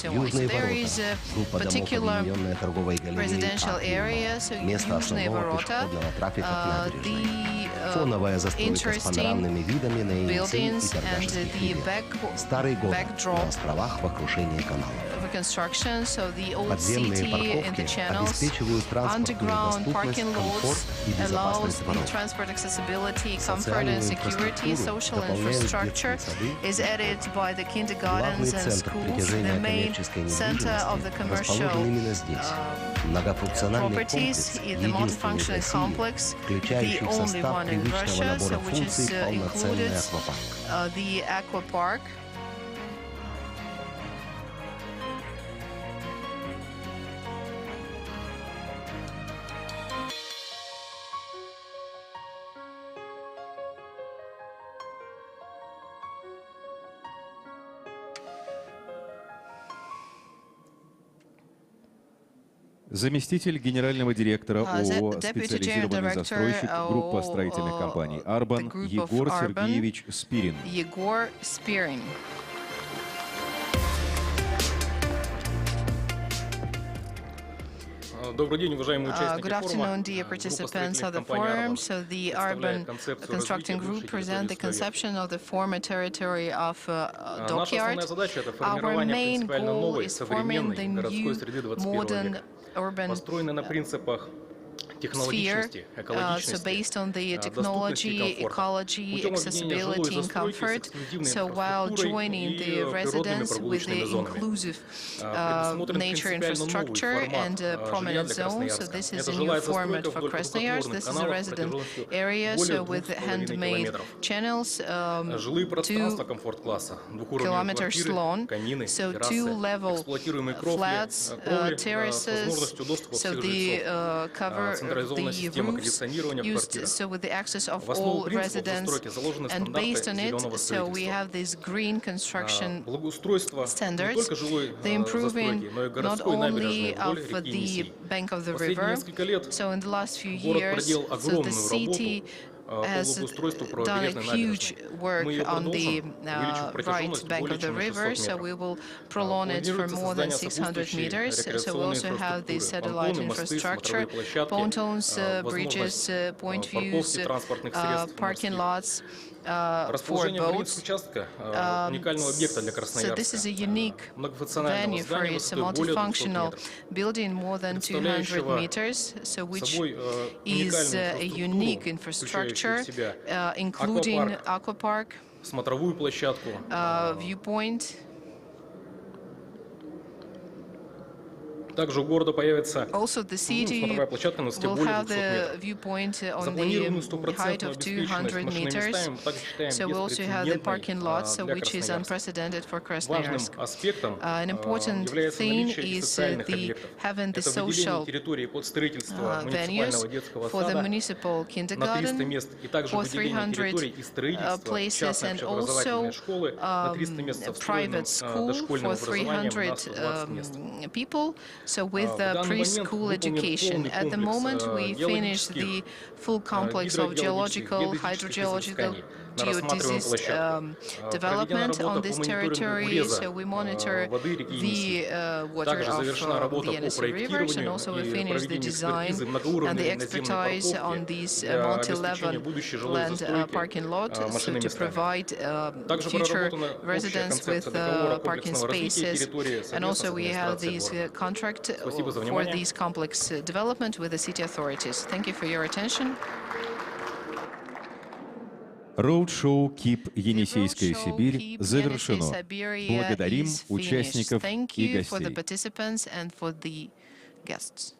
Speaker 12: Южные ворота, группа домов объединенная торговой галереей «Аква», место основного пешеходного трафика к набережной. Фоновая застройка с панорамными видами на Енисей и Таргашинский хребет. Старый город на островах в окружении каналов. Подземные парковки обеспечивают транспортную доступность, комфорт и безопасность ворот. Социальную инфраструктуру дополняют детские сады. Главный центр притяжения коммерческой недвижимости расположен именно здесь. Многофункциональный комплекс, единственный в России, включающий в состав привычного набора функций полноценный аквапарк.
Speaker 1: Заместитель генерального директора ООО «Специализированный застройщик» группа строительных компаний «Арбан» Егор Сергеевич Спирин.
Speaker 13: Добрый день, уважаемые участники
Speaker 5: Good afternoon, dear participants of the forum. So the Urban Constructing Group present the conception of the former territory of dockyard. Our main goal is forming the new modern urban sphere, so based on the technology, ecology, accessibility and comfort, so while joining the residents with the inclusive nature infrastructure and prominent zones. So this is a new format for Krasnoyarsk. This is a resident area, so with handmade channels, 2 kilometers long, so 2-level flats, terraces, so the cover the roofs used, so with the access of all residents, and based on it, so we have these green construction standards, the improving not only of the bank of the river, so in the last few years, so the city has done a huge work on the right bank of the river, so we will prolong it for more than 600 meters. So we also have the satellite infrastructure, pontoons, bridges, point views, parking lots for boats. So this is a unique venue for it. It's a multifunctional building, more than 200 meters, so which is a unique infrastructure, including aquapark, viewpoint.
Speaker 13: Также у города появится
Speaker 5: Also, the city will have the viewpoint on the height of 200 meters. So we also have the parking lot, so which is unprecedented for Krasnoyarsk. An important thing is having the social venues for the municipal kindergarten for 300 places, and also private school for 300 people. So with the preschool education, at the moment we finished the full complex of geological, hydrogeological, geodisease development on this territory. So we monitor the water of the Yenisey rivers, and also we finish the design and the expertise on these multi-level land parking lot, so to provide future residents with parking spaces. And also we have these contract for these complex development with the city authorities. Thank you for your attention.
Speaker 1: Roadshow «Кип. Енисейская Сибирь» завершено. Благодарим участников и гостей.